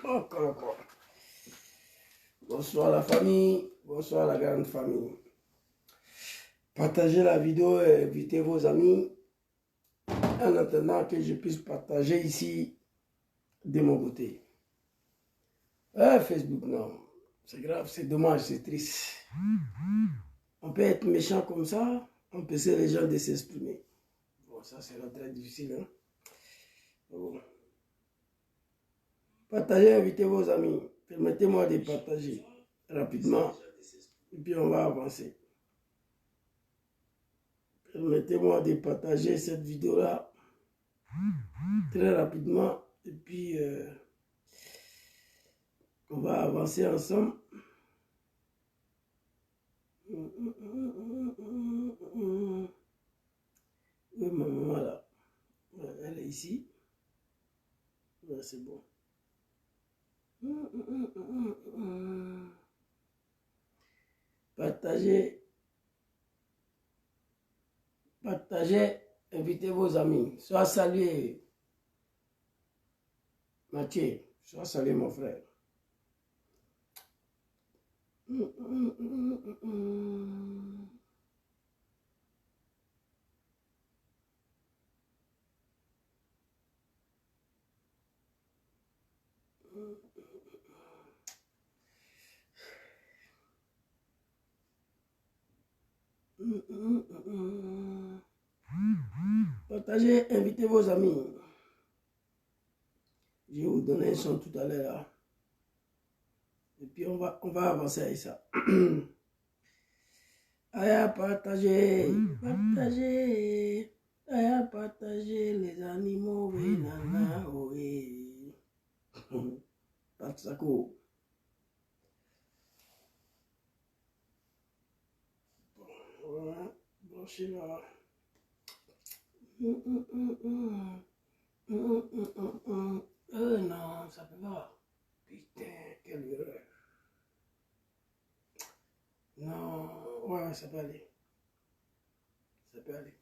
Encore. Bonsoir la famille, bonsoir la grande famille. Partagez la vidéo et invitez vos amis en attendant que je puisse partager ici de mon côté. Facebook, non. C'est grave, c'est dommage, c'est triste. On peut être méchant comme ça, empêcher les gens de s'exprimer. Bon, ça sera très difficile. Hein? Bon. Partagez, invitez vos amis. Permettez-moi de partager rapidement. Et puis on va avancer. Permettez-moi de partager cette vidéo-là très rapidement. Et puis on va avancer ensemble. Oui, ma maman là. Elle est ici. Ouais, c'est bon. Partagez, invitez vos amis. Sois salué, Mathieu. Sois salué, mon frère. Partagez, invitez vos amis. Je vais vous donner un son tout à l'heure. Et puis on va avancer avec ça. Allez, partagez, partagez. Allez, partagez les animaux. Oui, nana, oui. Tatsako. Voilà, branchez là. Non, ça peut pas. Putain, quelle erreur. Non, ouais, ça peut aller. Ça peut aller.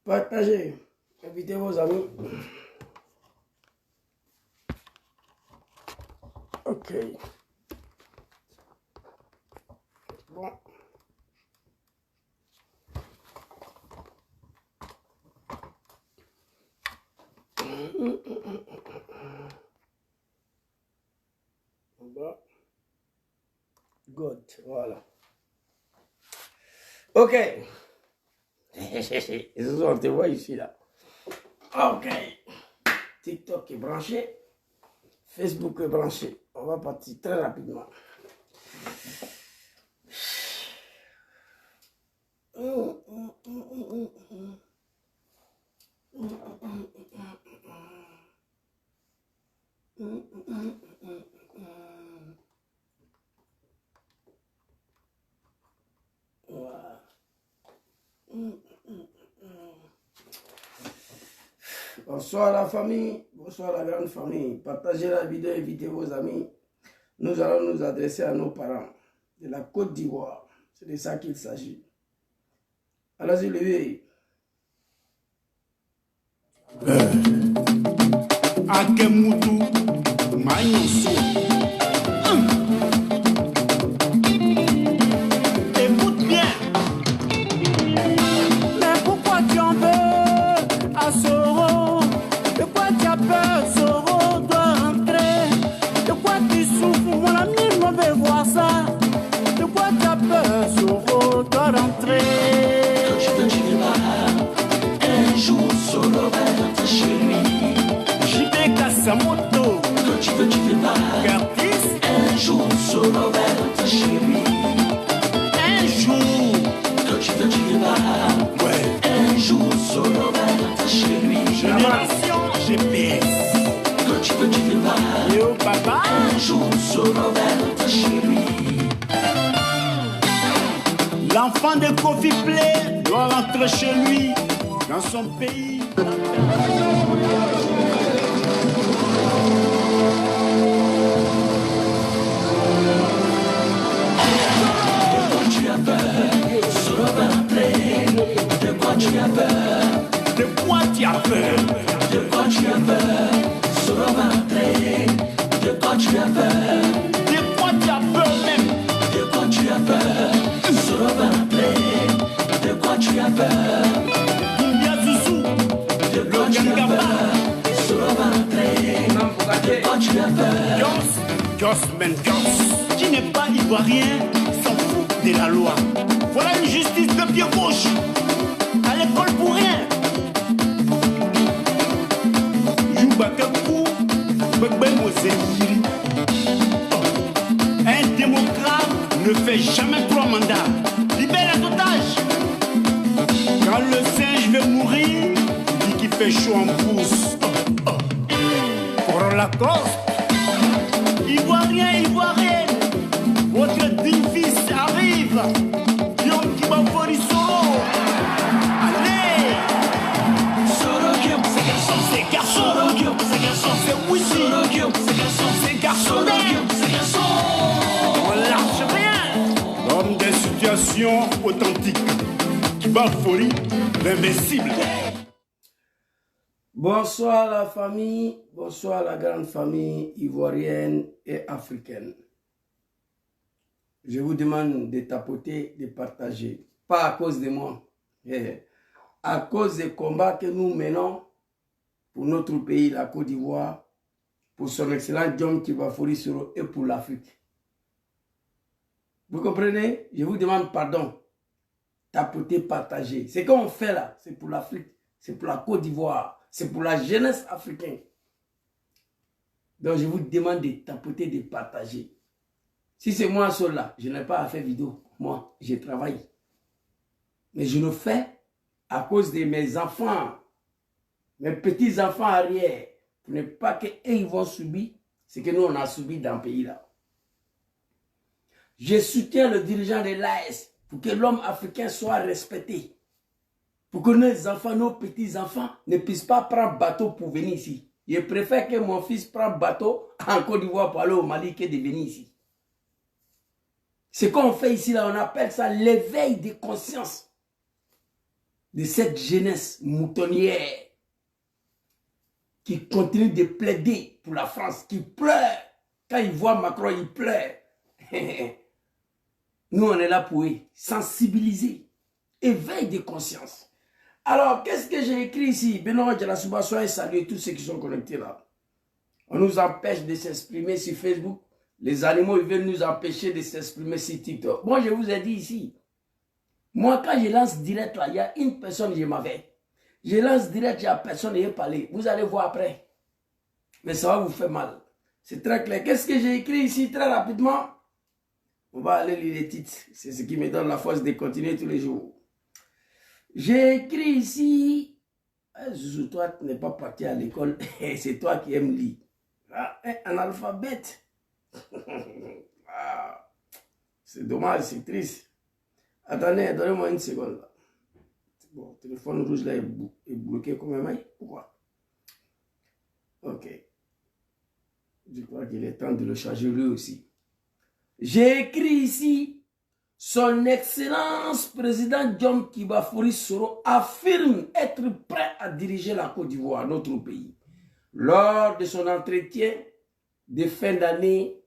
Partagez. Invitez vos amis. Ok. Bon. Good, voilà. Ok. On te voit ici là. Ok. TikTok est branché. Facebook est branché. On va partir très rapidement. Bonsoir la famille, bonsoir la grande famille. Partagez la vidéo, invitez vos amis. Nous allons nous adresser à nos parents de la Côte d'Ivoire. C'est de ça qu'il s'agit. Allons-y, levez. Akemutu Maïnso. Écoute bien. Mais pourquoi tu en veux à Soro? De quoi tu as peur? Soro doit rentrer. De quoi tu souffres? Mon ami, on veut voir ça. De quoi tu as peur? Soro doit rentrer. Quand tu veux, tu vas. Un jour, Soro va rentrer chez lui. Samoto, quand tu veux, tu vas. Curtis, un jour, Soro va rentrer chez lui. Un jour, quand tu veux, tu vas. Ouais. Un jour, Soro va rentrer chez lui. Génération GPS. Quand tu veux, tu vas. Léo Papa. Un jour, Soro va rentrer chez lui. L'enfant de Kofi Play doit rentrer chez lui, dans son pays. De quoi tu as peur? De quoi tu as peur? De quoi tu as peur? Soro va rentrer. toi tu as peur. Joss, qui n'est pas ivoirien, s'en fout de la loi. Voilà une justice de pied gauche. À l'école pour rien. Un démocrate ne fait jamais 3 mandats. Libère les otages. Quand le singe veut mourir, il dit qu'il fait chaud en pouce. Pour la cause, Ivoirien, Ivoirienne, votre digne fils arrive. Guillaume Kibafori Soro. Allez! Soro Guillaume, c'est garçon. C'est garçon. Soro Guillaume, c'est garçon. C'est Wisi. Soro Guillaume, c'est garçon. C'est garçon. Soro Guillaume, c'est garçon. On lâche rien. L'homme des situations authentiques. Kibafori, l'invincible. Bonsoir la famille, bonsoir la grande famille ivoirienne et africaine. Je vous demande de tapoter, de partager. Pas à cause de moi, à cause des combats que nous menons pour notre pays, la Côte d'Ivoire, pour son excellent John Kibafori Soro et pour l'Afrique. Vous comprenez? Je vous demande pardon. Tapoter, partager. Ce qu'on fait là, c'est pour l'Afrique, c'est pour la Côte d'Ivoire. C'est pour la jeunesse africaine. Donc je vous demande de tapoter, de partager. Si c'est moi seul là, je n'ai pas à faire vidéo. Moi, je travaille. Mais je le fais à cause de mes enfants, mes petits-enfants arrière. Pour ne pas qu'ils vont subir ce que nous on a subi dans le pays là. Je soutiens le dirigeant de l'AS pour que l'homme africain soit respecté. Pour que nos enfants, nos petits-enfants ne puissent pas prendre bateau pour venir ici. Je préfère que mon fils prenne bateau en Côte d'Ivoire pour aller au Mali que de venir ici. Ce qu'on fait ici, là, on appelle ça l'éveil de conscience de cette jeunesse moutonnière qui continue de plaider pour la France, qui pleure. Quand il voit Macron, il pleure. Nous, on est là pour eux, sensibiliser, éveil de conscience. Alors, qu'est-ce que j'ai écrit ici? Benoît Djalasuba, soyez salués tous ceux qui sont connectés là. On nous empêche de s'exprimer sur Facebook. Les animaux, ils veulent nous empêcher de s'exprimer sur TikTok. Moi, je vous ai dit ici. Moi, quand je lance direct là, il y a une personne, je m'avais. Je lance direct, il n'y a personne, il est parlé. Vous allez voir après. Mais ça va vous faire mal. C'est très clair. Qu'est-ce que j'ai écrit ici très rapidement? On va aller lire les titres. C'est ce qui me donne la force de continuer tous les jours. J'ai écrit ici, Zouzou, toi, tu n'es pas parti à l'école, c'est toi qui aimes lire. Ah, un alphabète. Ah, c'est dommage, c'est triste. Attendez, donnez-moi une seconde. Là. Bon, le téléphone rouge là est bloqué comme un mail. Pourquoi? Ok. Je crois qu'il est temps de le changer lui aussi. J'ai écrit ici. Son Excellence président John Kibafori Soro affirme être prêt à diriger la Côte d'Ivoire, notre pays. Lors de son entretien de fin d'année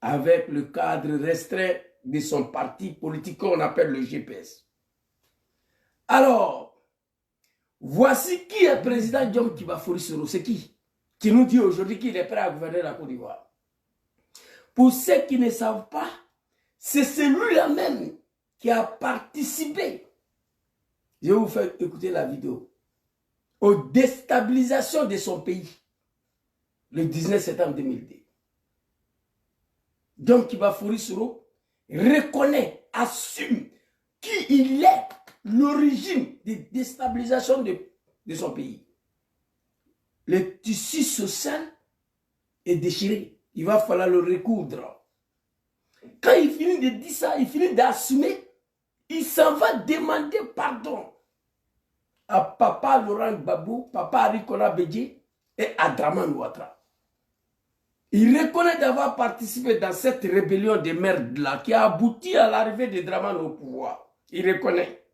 avec le cadre restreint de son parti politique qu'on appelle le GPS. Alors, voici qui est président John Kibafori Soro. C'est qui nous dit aujourd'hui qu'il est prêt à gouverner la Côte d'Ivoire. Pour ceux qui ne savent pas, c'est celui-là même qui a participé, je vais vous faire écouter la vidéo, aux déstabilisations de son pays, le 19 septembre 2002. Donc Kibafori Soro reconnaît, assume qu'il est l'origine des déstabilisations de son pays. Le tissu social est déchiré, il va falloir le recoudre. Quand il finit de dire ça, il finit d'assumer, il s'en va demander pardon à Papa Laurent Gbagbo, Papa Arikona Bédié et à Dramane Ouattara. Il reconnaît d'avoir participé dans cette rébellion de merde-là qui a abouti à l'arrivée de Dramane au pouvoir. Il reconnaît.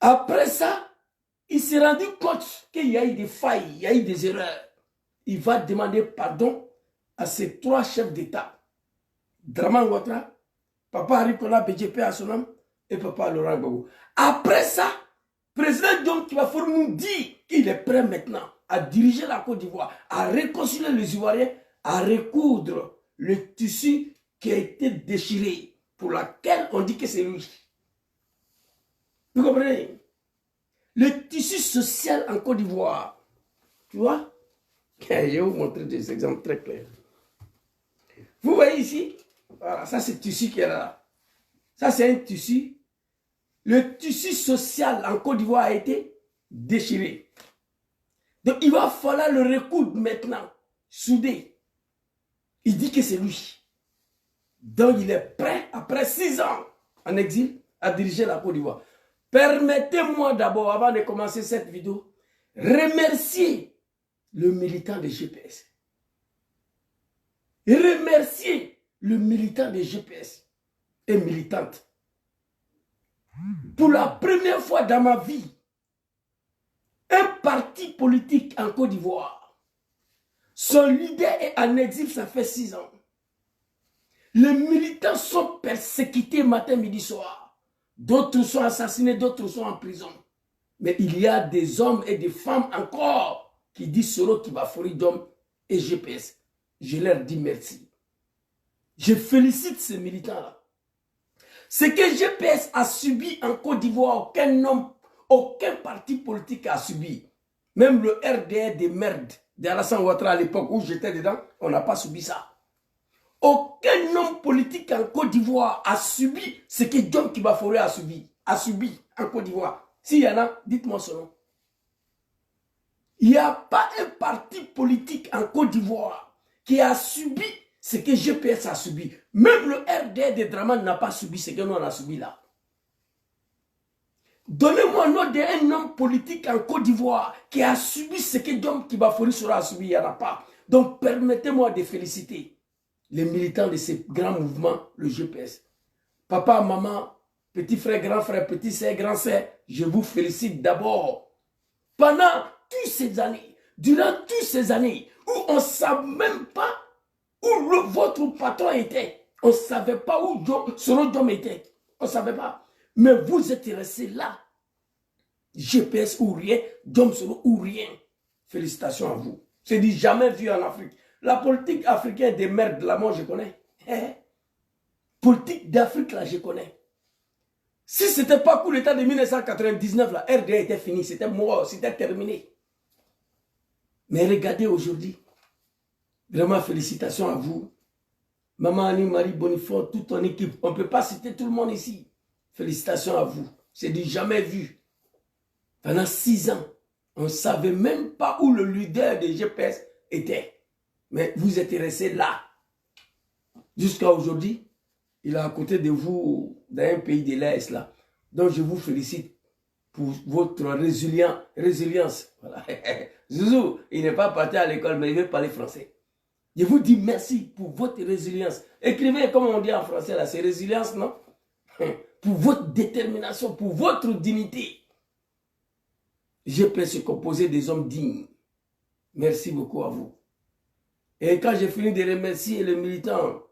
Après ça, il s'est rendu compte qu'il y a eu des failles, il y a eu des erreurs. Il va demander pardon à ces 3 chefs d'État. Dramane Ouattara, Papa Arikona Bédié à son nom et Papa Laurent Gbagbo. Après ça, président John Kibafori nous dit qu'il est prêt maintenant à diriger la Côte d'Ivoire, à réconcilier les Ivoiriens, à recoudre le tissu qui a été déchiré, pour laquelle on dit que c'est lui. Vous comprenez? Le tissu social en Côte d'Ivoire, tu vois? Je vais vous montrer des exemples très clairs. Vous voyez ici, voilà, ça c'est le tissu qui est là. Ça c'est un tissu. Le tissu social en Côte d'Ivoire a été déchiré. Donc il va falloir le recoudre maintenant, soudé. Il dit que c'est lui. Donc il est prêt, après 6 ans en exil, à diriger la Côte d'Ivoire. Permettez-moi d'abord, avant de commencer cette vidéo, remercier le militant de GPS. Remercier le militant de GPS et militante. Pour la première fois dans ma vie, un parti politique en Côte d'Ivoire, son leader est en exil, ça fait 6 ans. Les militants sont persécutés matin, midi, soir. D'autres sont assassinés, d'autres sont en prison. Mais il y a des hommes et des femmes encore qui disent Soro Kibafori Dom et GPS. Je leur dis merci. Je félicite ces militants-là. Ce que GPS a subi en Côte d'Ivoire, aucun homme, aucun parti politique a subi. Même le RDR des merdes d'Alassane Ouattara à l'époque où j'étais dedans, on n'a pas subi ça. Aucun homme politique en Côte d'Ivoire a subi ce que Dom Kibafori a subi en Côte d'Ivoire. S'il y en a, dites-moi son nom. Il n'y a pas un parti politique en Côte d'Ivoire qui a subi ce que GPS a subi. Même le RDR de Draman n'a pas subi ce que nous on a subi là. Donnez-moi le nom d'un homme politique en Côte d'Ivoire qui a subi ce que Dom Kibafori a subi. Il n'y en a pas. Donc permettez-moi de féliciter les militants de ces grands mouvements, le GPS. Papa, maman, petit frère, grand frère, petit sœur, grand sœur, je vous félicite d'abord. Pendant toutes ces années, durant toutes ces années, où on ne savait même pas où votre patron était. On ne savait pas où Soro Dom était. On ne savait pas. Mais vous êtes restés là. GPS ou rien, Dom Soro ou rien. Félicitations à vous. C'est dit jamais vu en Afrique. La politique africaine des merdes, là, moi, je connais. Politique d'Afrique, là, je connais. Si ce n'était pas coup l'État de 1999, la RDA était fini, c'était mort, c'était terminé. Mais regardez aujourd'hui. Vraiment, félicitations à vous. Maman Annie-Marie Bonifant, toute ton équipe. On ne peut pas citer tout le monde ici. Félicitations à vous. C'est du jamais vu. Pendant 6 ans, on ne savait même pas où le leader de GPS était. Mais vous êtes restés là. Jusqu'à aujourd'hui, il est à côté de vous dans un pays de l'Est là. Donc je vous félicite pour votre résilience. Voilà. Zouzou, il n'est pas parti à l'école, mais il veut parler français. Je vous dis merci pour votre résilience. Écrivez comme on dit en français là, c'est résilience, non? Pour votre détermination, pour votre dignité. Je peux se composer des hommes dignes. Merci beaucoup à vous. Et quand j'ai fini de remercier les militants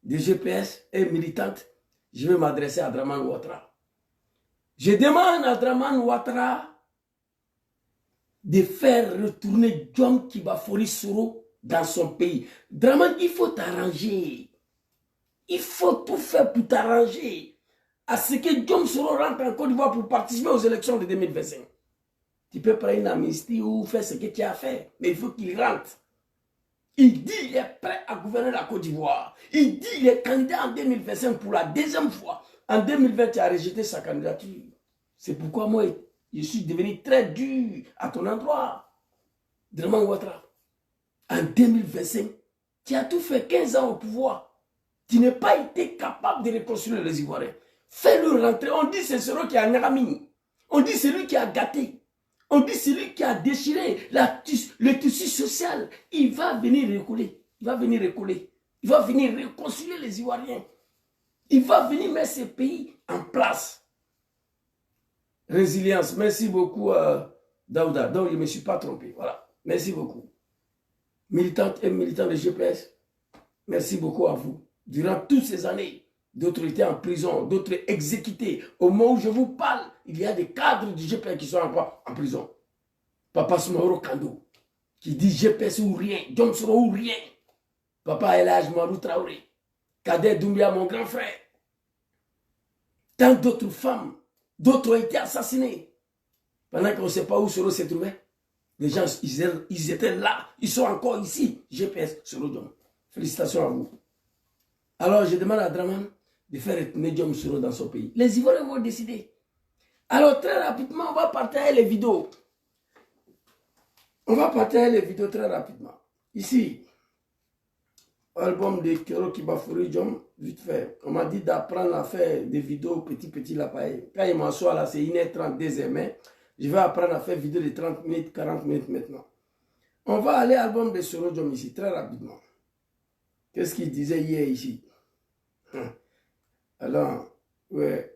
de GPS et militantes, je vais m'adresser à Draman Ouattara. Je demande à Draman Ouattara de faire retourner Dom Kibafori Soro dans son pays. Draman, il faut t'arranger. Il faut tout faire pour t'arranger à ce que Dom Soro rentre en Côte d'Ivoire pour participer aux élections de 2025. Tu peux prendre une amnistie ou faire ce que tu as fait, mais il faut qu'il rentre. Il dit qu'il est prêt à gouverner la Côte d'Ivoire. Il dit qu'il est candidat en 2025 pour la 2e fois. En 2020, tu as rejeté sa candidature. C'est pourquoi moi, je suis devenu très dur à ton endroit. Draman Ouattara. En 2025, tu as tout fait 15 ans au pouvoir. Tu n'as pas été capable de réconcilier les Ivoiriens. Fais-le rentrer. On dit c'est celui qui a Nagami. On dit c'est lui qui a gâté. On dit c'est lui qui a déchiré le tissu social. Il va venir recoller. Il va venir recoller. Il va venir réconcilier les Ivoiriens. Il va venir mettre ce pays en place. Résilience. Merci beaucoup, Daouda. Donc, je ne me suis pas trompé. Voilà. Merci beaucoup. Militantes et militants de GPS, merci beaucoup à vous. Durant toutes ces années, d'autres étaient en prison, d'autres exécutés. Au moment où je vous parle, il y a des cadres du GPS qui sont encore en prison. Papa Soumaoro Kando, qui dit GPS ou rien, Diom Soro ou rien. Papa El Hadj Marou Traoré, Kader Doumbia, mon grand frère. Tant d'autres femmes, d'autres ont été assassinés. Pendant qu'on ne sait pas où Soro s'est trouvé. Les gens, ils étaient là, ils sont encore ici. GPS, Soro Diom. Félicitations à vous. Alors, je demande à Draman de faire retourner Diom Soro dans son pays. Les Ivoiriens vont décider. Alors, très rapidement, on va partager les vidéos. On va partager les vidéos très rapidement. Ici, album de Kero Kibafouri Diom, vite fait. On m'a dit d'apprendre à faire des vidéos petit là, pareil. Quand il m'assoit là, c'est 1h30, 2h, je vais apprendre à faire vidéo de 30 minutes, 40 minutes maintenant. On va aller à l'album de Soro Diom ici, très rapidement. Qu'est-ce qu'il disait hier ici? Alors, ouais,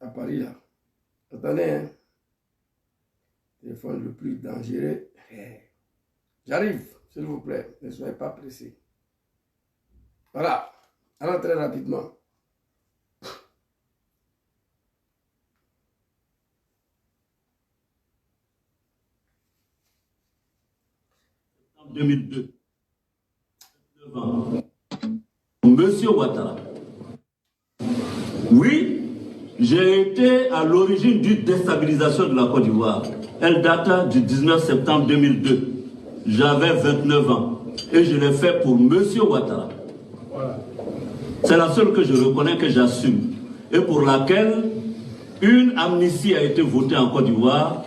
à Paris là. Attendez, hein. Téléphone le plus dangereux. J'arrive, s'il vous plaît, ne soyez pas pressés. Voilà, alors très rapidement. En 2002, Monsieur Ouattara. Oui, j'ai été à l'origine d'une déstabilisation de la Côte d'Ivoire. Elle date du 19 septembre 2002. J'avais 29 ans et je l'ai fait pour Monsieur Ouattara. C'est la seule que je reconnais, que j'assume, et pour laquelle une amnistie a été votée en Côte d'Ivoire.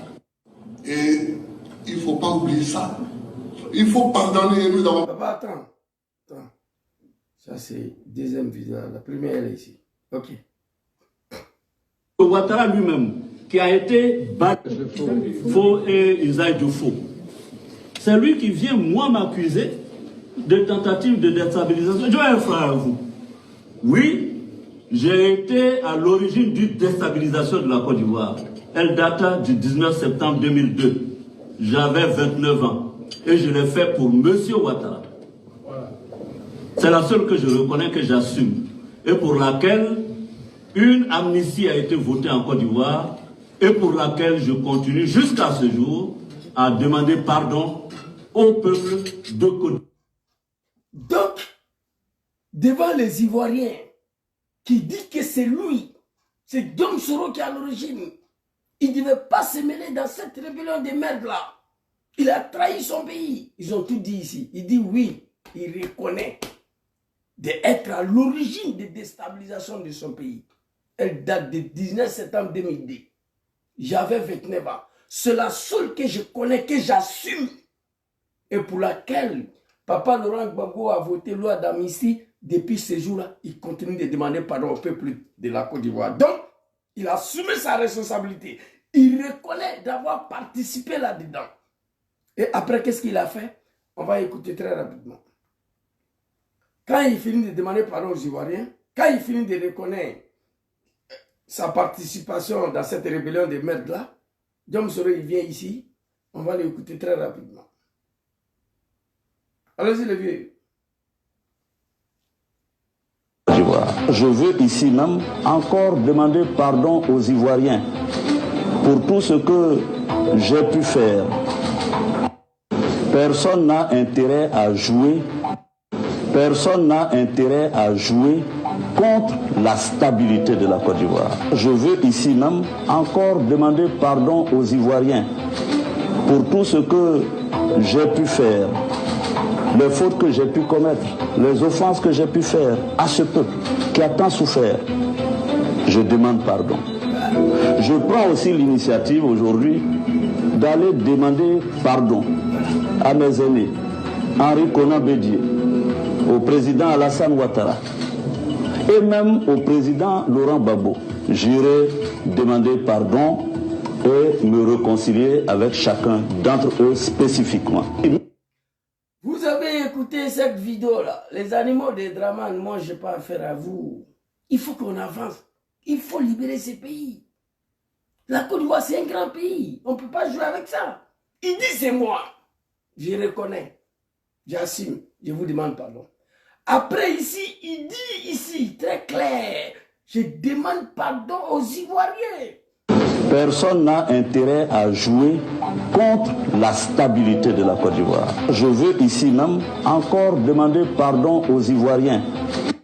Et il ne faut pas oublier ça. Il faut pardonner. Nous avons... Papa, attends. Ça, c'est deuxième vidéo. La première, elle est ici. Ok. Ouattara lui-même, qui a été battu faux et usage de faux. C'est lui qui vient, moi, m'accuser de tentative de déstabilisation. Je vais un frère à vous. Oui, j'ai été à l'origine d'une déstabilisation de la Côte d'Ivoire. Elle date du 19 septembre 2002. J'avais 29 ans et je l'ai fait pour Monsieur Ouattara. C'est la seule que je reconnais, que j'assume, et pour laquelle une amnistie a été votée en Côte d'Ivoire et pour laquelle je continue jusqu'à ce jour à demander pardon au peuple de Côte d'Ivoire. Donc, devant les Ivoiriens qui disent que c'est lui, c'est Diom Soro qui est à l'origine, il ne devait pas se mêler dans cette rébellion de merde là. Il a trahi son pays. Ils ont tout dit ici. Il dit oui, il reconnaît d'être à l'origine de déstabilisation de son pays. Elle date du 19 septembre 2002. J'avais 29 ans. C'est la seule que je connais, que j'assume, et pour laquelle Papa Laurent Gbagbo a voté loi d'amnistie. Depuis ce jour-là, il continue de demander pardon au peuple de la Côte d'Ivoire. Donc, il a assumé sa responsabilité. Il reconnaît d'avoir participé là-dedans. Et après, qu'est-ce qu'il a fait? On va écouter très rapidement. Quand il finit de demander pardon aux Ivoiriens, quand il finit de reconnaître sa participation dans cette rébellion de merde-là, Diom Soro, il vient ici, on va l'écouter très rapidement. Allez-y, les vieux. Je veux ici même encore demander pardon aux Ivoiriens pour tout ce que j'ai pu faire. Personne n'a intérêt à jouer. Personne n'a intérêt à jouer contre la stabilité de la Côte d'Ivoire. Je veux ici même encore demander pardon aux Ivoiriens pour tout ce que j'ai pu faire, les fautes que j'ai pu commettre, les offenses que j'ai pu faire à ce peuple qui a tant souffert. Je demande pardon. Je prends aussi l'initiative aujourd'hui d'aller demander pardon à mes aînés, Henri Konan Bédié, au président Alassane Ouattara et même au président Laurent Gbagbo. J'irai demander pardon et me réconcilier avec chacun d'entre eux spécifiquement. Vous avez écouté cette vidéo-là. Les animaux des Draman, moi je n'ai pas affaire à vous. Il faut qu'on avance. Il faut libérer ces pays. La Côte d'Ivoire, c'est un grand pays. On ne peut pas jouer avec ça. Il dit c'est moi. Je reconnais. J'assume. Je vous demande pardon. Après ici, il dit ici, très clair, je demande pardon aux Ivoiriens. Personne n'a intérêt à jouer contre la stabilité de la Côte d'Ivoire. Je veux ici même encore demander pardon aux Ivoiriens.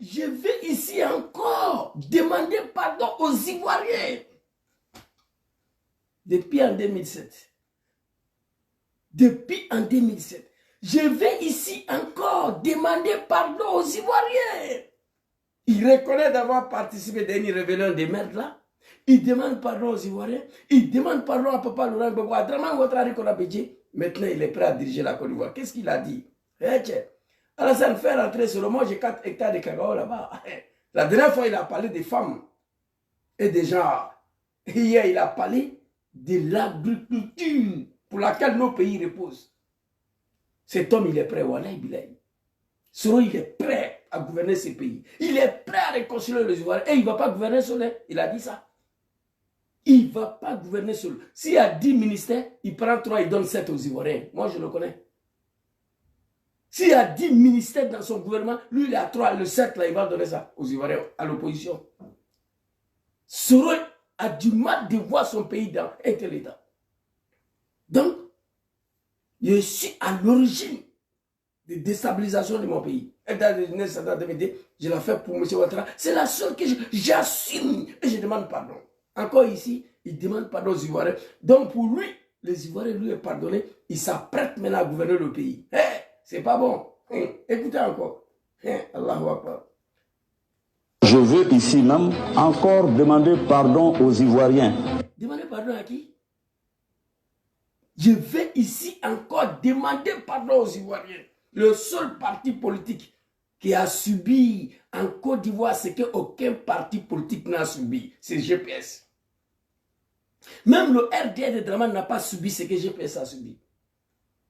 Je vais ici encore demander pardon aux Ivoiriens. Depuis en 2007. Depuis en 2007. Je vais ici encore demander pardon aux Ivoiriens. Il reconnaît d'avoir participé à une rébellion de merde là. Il demande pardon aux Ivoiriens. Il demande pardon à Papa Laurent Gbagbo, à Dramane Ouattara qu'on a payé. Maintenant, il est prêt à diriger la Côte d'Ivoire. Qu'est-ce qu'il a dit? Alassane fait rentrer sur le moi, j'ai 4 hectares de cacao là-bas. La dernière fois, il a parlé des femmes et des gens. Hier, il a parlé de l'agriculture pour laquelle nos pays reposent. Cet homme, il est prêt, Wallahi Bilahi. Soro, il est prêt à gouverner ces pays. Il est prêt à réconcilier les Ivoiriens. Et il ne va pas gouverner seul. Il a dit ça. Il ne va pas gouverner seul. S'il y a 10 ministères, il prend 3, il donne 7 aux Ivoiriens. Moi, je le connais. S'il y a 10 ministères dans son gouvernement, lui, il a 3, le 7, là, il va donner ça aux Ivoiriens, à l'opposition. Soro a du mal de voir son pays dans un tel état. Donc, je suis à l'origine de déstabilisation de mon pays. Et dans les années 70, je l'ai fait pour M. Ouattara. C'est la seule que j'assume et je demande pardon. Encore ici, il demande pardon aux Ivoiriens. Donc pour lui, les Ivoiriens lui ont pardonné. Il s'apprête maintenant à gouverner le pays. C'est pas bon. Écoutez encore. Allahu Akbar. Je veux ici même encore demander pardon aux Ivoiriens. Demander pardon à qui? Je vais ici encore demander pardon aux Ivoiriens. Le seul parti politique qui a subi en Côte d'Ivoire ce qu'aucun parti politique n'a subi, c'est GPS. Même le RDR de Dramane n'a pas subi ce que GPS a subi.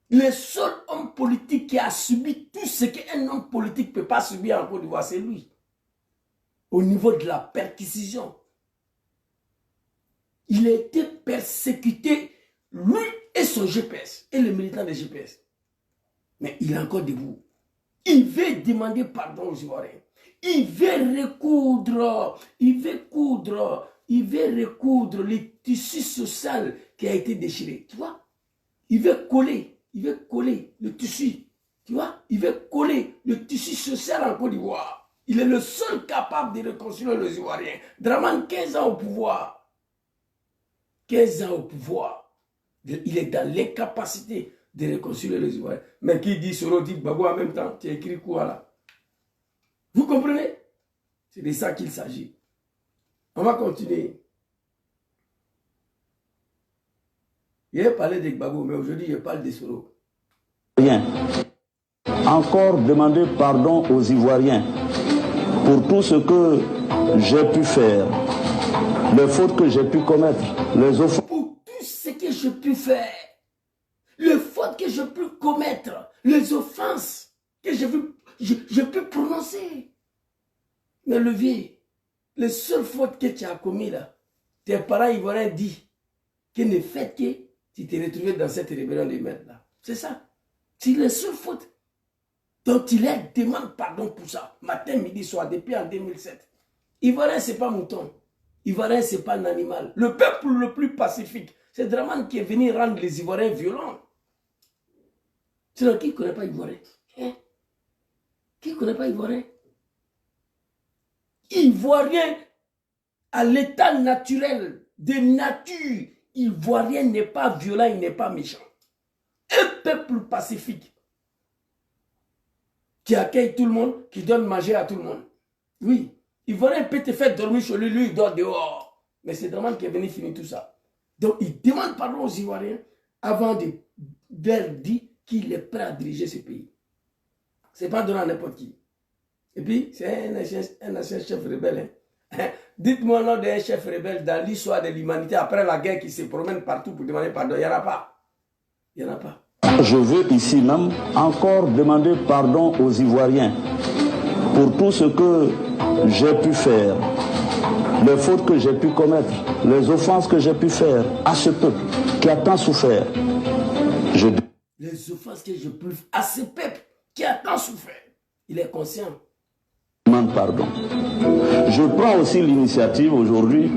Le seul homme politique qui a subi tout ce qu'un homme politique ne peut pas subir en Côte d'Ivoire, c'est lui. Au niveau de la perquisition. Il a été persécuté, lui et son GPS, et les militants de GPS. Mais il est encore debout. Il veut demander pardon aux Ivoiriens. Il veut recoudre, le tissu social qui a été déchiré. Tu vois? Il veut coller le tissu. Tu vois? Il veut coller le tissu social en Côte d'Ivoire. Il est le seul capable de réconcilier les Ivoiriens. Dramane, 15 ans au pouvoir. 15 ans au pouvoir. Il est dans l'incapacité de réconcilier les Ivoiriens. Mais qui dit Soro dit Gbagbo en même temps? Tu as écrit quoi là? Vous comprenez? C'est de ça qu'il s'agit. On va continuer. J'ai parlé de Gbagbo, mais aujourd'hui je parle de Soro. Rien. Encore demander pardon aux Ivoiriens pour tout ce que j'ai pu faire, les fautes que j'ai pu commettre, les offenses. Pour tout ce que j'ai pu faire, les fautes que j'ai pu commettre, les offenses que j'ai pu prononcer. Mais le vieux, les seules fautes que tu as commises là, tes parents ivoiriens disent que ne fait que tu t'es retrouvé dans cette rébellion de merde là. C'est ça. C'est les seules fautes. Donc il leur demande pardon pour ça. Matin, midi, soir, depuis en 2007. Ivoirien, ce n'est pas mouton. Ivoirien, ce n'est pas un animal. Le peuple le plus pacifique, c'est Dramane qui est venu rendre les Ivoiriens violents. Sinon, qui ne connaît pas Ivoirien? Qui ne connaît pas Ivoirien? Ivoirien, à l'état naturel, de nature, Ivoirien n'est pas violent, il n'est pas méchant. Un peuple pacifique qui accueille tout le monde, qui donne manger à tout le monde. Oui, Ivoirien peut te faire dormir chez lui, lui il dort dehors. Mais c'est Dramane qui est venu finir tout ça. Donc il demande pardon aux Ivoiriens avant de leur dire qu'il est prêt à diriger ce pays. Ce n'est pas donné à n'importe qui. Et puis, c'est un ancien chef rebelle. Hein. Dites-moi le nom d'un chef rebelle dans l'histoire de l'humanité après la guerre qui se promène partout pour demander pardon. Il n'y en a pas. Il n'y en a pas. Je veux ici même encore demander pardon aux Ivoiriens pour tout ce que j'ai pu faire, les fautes que j'ai pu commettre, les offenses que j'ai pu faire à ce peuple qui a tant souffert. Les offenses que j'ai pu faire à ce peuple qui a tant souffert. Il est conscient. Demande pardon. Je prends aussi l'initiative aujourd'hui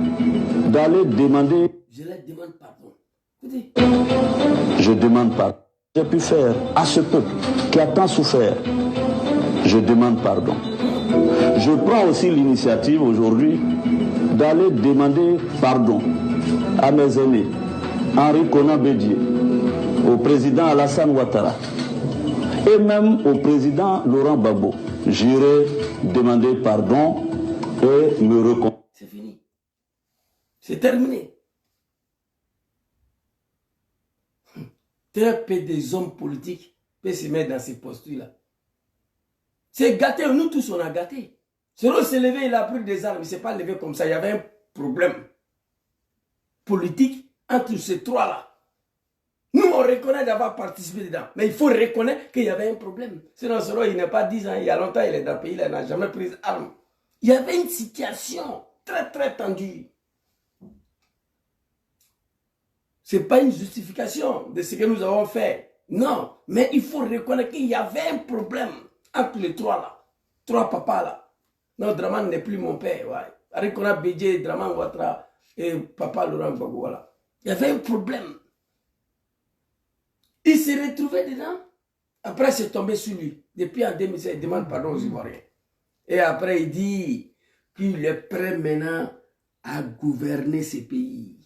d'aller demander... Je leur demande pardon. Écoutez. Je demande pardon. J'ai pu faire à ce peuple qui a tant souffert. Je demande pardon. Je prends aussi l'initiative aujourd'hui d'aller demander pardon à mes aînés, Henri Konan Bédié, au président Alassane Ouattara et même au président Laurent Gbagbo. J'irai demander pardon et me reconnaître. C'est fini. C'est terminé. Très peu des hommes politiques peuvent se mettre dans ces postures-là. C'est gâté, nous tous on a gâté. Selon s'est levé, il a pris des armes, il ne s'est pas levé comme ça. Il y avait un problème politique entre ces trois-là. Nous, on reconnaît d'avoir participé dedans. Mais il faut reconnaître qu'il y avait un problème. Sinon, Soro, il n'a pas 10 ans, il y a longtemps, il est dans le pays, il n'a jamais pris arme. Il y avait une situation très, très tendue. Ce n'est pas une justification de ce que nous avons fait. Non, mais il faut reconnaître qu'il y avait un problème entre les trois là. Trois papas là. Non, Draman n'est plus mon père. Ouais. Arikona Bédié, Draman Ouattara et papa Laurent Gbagbo. Voilà. Il y avait un problème. Il s'est retrouvé dedans. Après, c'est tombé sur lui. Depuis en 2016, il demande pardon aux Ivoiriens. Et après, il dit qu'il est prêt maintenant à gouverner ces pays,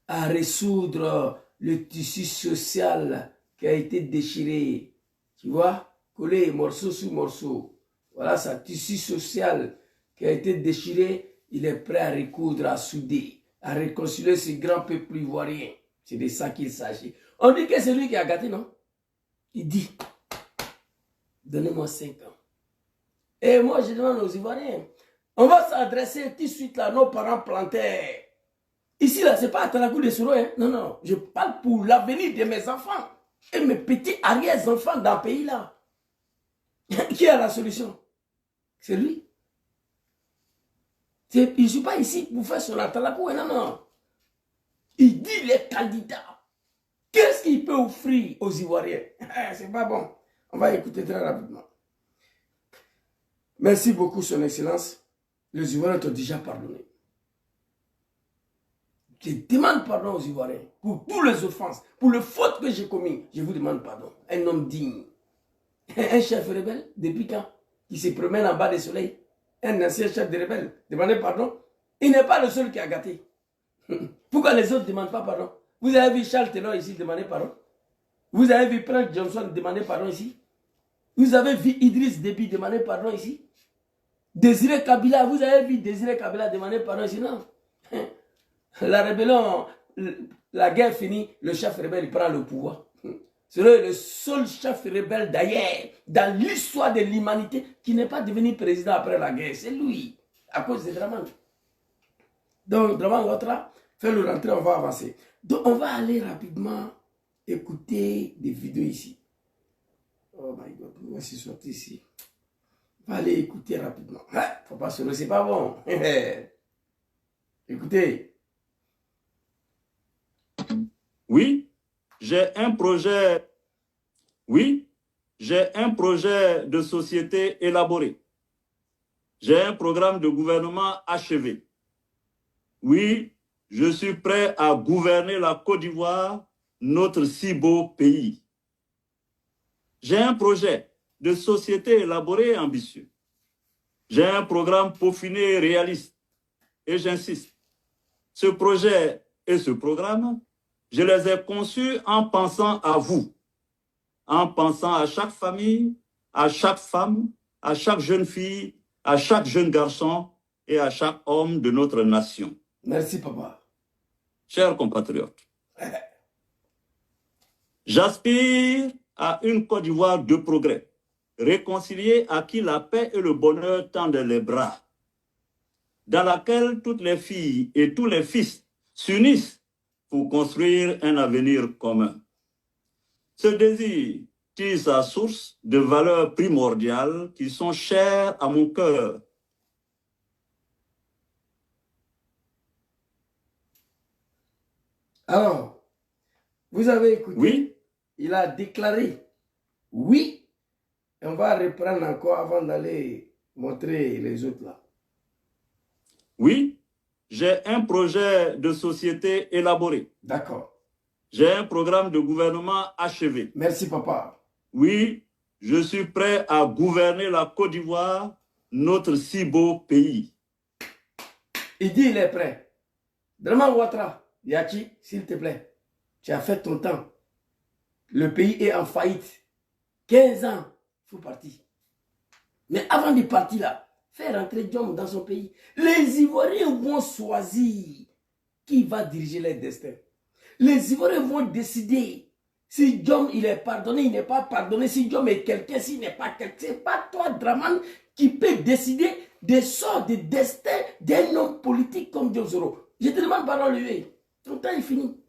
à résoudre le tissu social qui a été déchiré. Tu vois, collé morceau sur morceau. Voilà, ça, tissu social qui a été déchiré, il est prêt à recoudre, à souder, à réconcilier ce grand peuple ivoirien. C'est de ça qu'il s'agit. On dit que c'est lui qui a gâté, non? Il dit, donnez-moi 5 ans. Et moi, je demande aux Ivoiriens, on va s'adresser tout de suite à nos parents plantaires. Ici, là, ce n'est pas à Talakou de Soro, hein? Non, non, je parle pour l'avenir de mes enfants et mes petits arrière-enfants dans le pays-là. Qui a la solution? C'est lui. Je ne suis pas ici pour faire son Talakou, non, non. Il dit les candidats. Qu'est-ce qu'il peut offrir aux Ivoiriens? C'est pas bon. On va écouter très rapidement. Merci beaucoup, Son Excellence. Les Ivoiriens t'ont déjà pardonné. Je demande pardon aux Ivoiriens pour toutes les offenses, pour les fautes que j'ai commises. Je vous demande pardon. Un homme digne. Un chef rebelle, depuis quand? Qui se promène en bas du soleil. Un ancien chef de rebelle. Demandez pardon. Il n'est pas le seul qui a gâté. Pourquoi les autres ne demandent pas pardon? Vous avez vu Charles Taylor ici demander pardon? Vous avez vu Prince Johnson demander pardon ici? Vous avez vu Idriss Déby demander pardon ici? Désiré Kabila, vous avez vu Désiré Kabila demander pardon ici? Non. La rébellion, la guerre finie, le chef rebelle il prend le pouvoir. C'est le seul chef rebelle d'ailleurs, dans l'histoire de l'humanité, qui n'est pas devenu président après la guerre. C'est lui, à cause de Draman. Donc, Draman Ouattara, fais-le rentrer, on va avancer. Donc, on va aller rapidement écouter des vidéos ici. Oh my God, voici sorti ici. On va aller écouter rapidement. Faut pas se c'est pas bon. Écoutez. Oui, j'ai un projet. Oui, j'ai un projet de société élaboré. J'ai un programme de gouvernement achevé. Oui, je suis prêt à gouverner la Côte d'Ivoire, notre si beau pays. J'ai un projet de société élaboré et ambitieux. J'ai un programme peaufiné et réaliste. Et j'insiste, ce projet et ce programme, je les ai conçus en pensant à vous, en pensant à chaque famille, à chaque femme, à chaque jeune fille, à chaque jeune garçon et à chaque homme de notre nation. Merci, papa. Chers compatriotes, j'aspire à une Côte d'Ivoire de progrès, réconciliée à qui la paix et le bonheur tendent les bras, dans laquelle toutes les filles et tous les fils s'unissent pour construire un avenir commun. Ce désir tire sa source de valeurs primordiales qui sont chères à mon cœur. Alors, vous avez écouté, Oui. Il a déclaré oui. Et on va reprendre encore avant d'aller montrer les autres là. Oui, j'ai un projet de société élaboré. D'accord. J'ai un programme de gouvernement achevé. Merci, papa. Oui, je suis prêt à gouverner la Côte d'Ivoire, notre si beau pays. Il dit il est prêt. Draman Ouattara, Yachi, s'il te plaît, tu as fait ton temps. Le pays est en faillite. 15 ans, il faut partir. Mais avant de partir là, faire rentrer Diom dans son pays. Les Ivoiriens vont choisir qui va diriger leur destin. Les Ivoiriens vont décider si Diom il est pardonné, il n'est pas pardonné, si Diom est quelqu'un, s'il n'est pas quelqu'un. Ce n'est pas toi, Draman, qui peut décider des sorts, des destins d'un homme politique comme Diosoro. Je te demande pardon, lui. Ton temps est fini.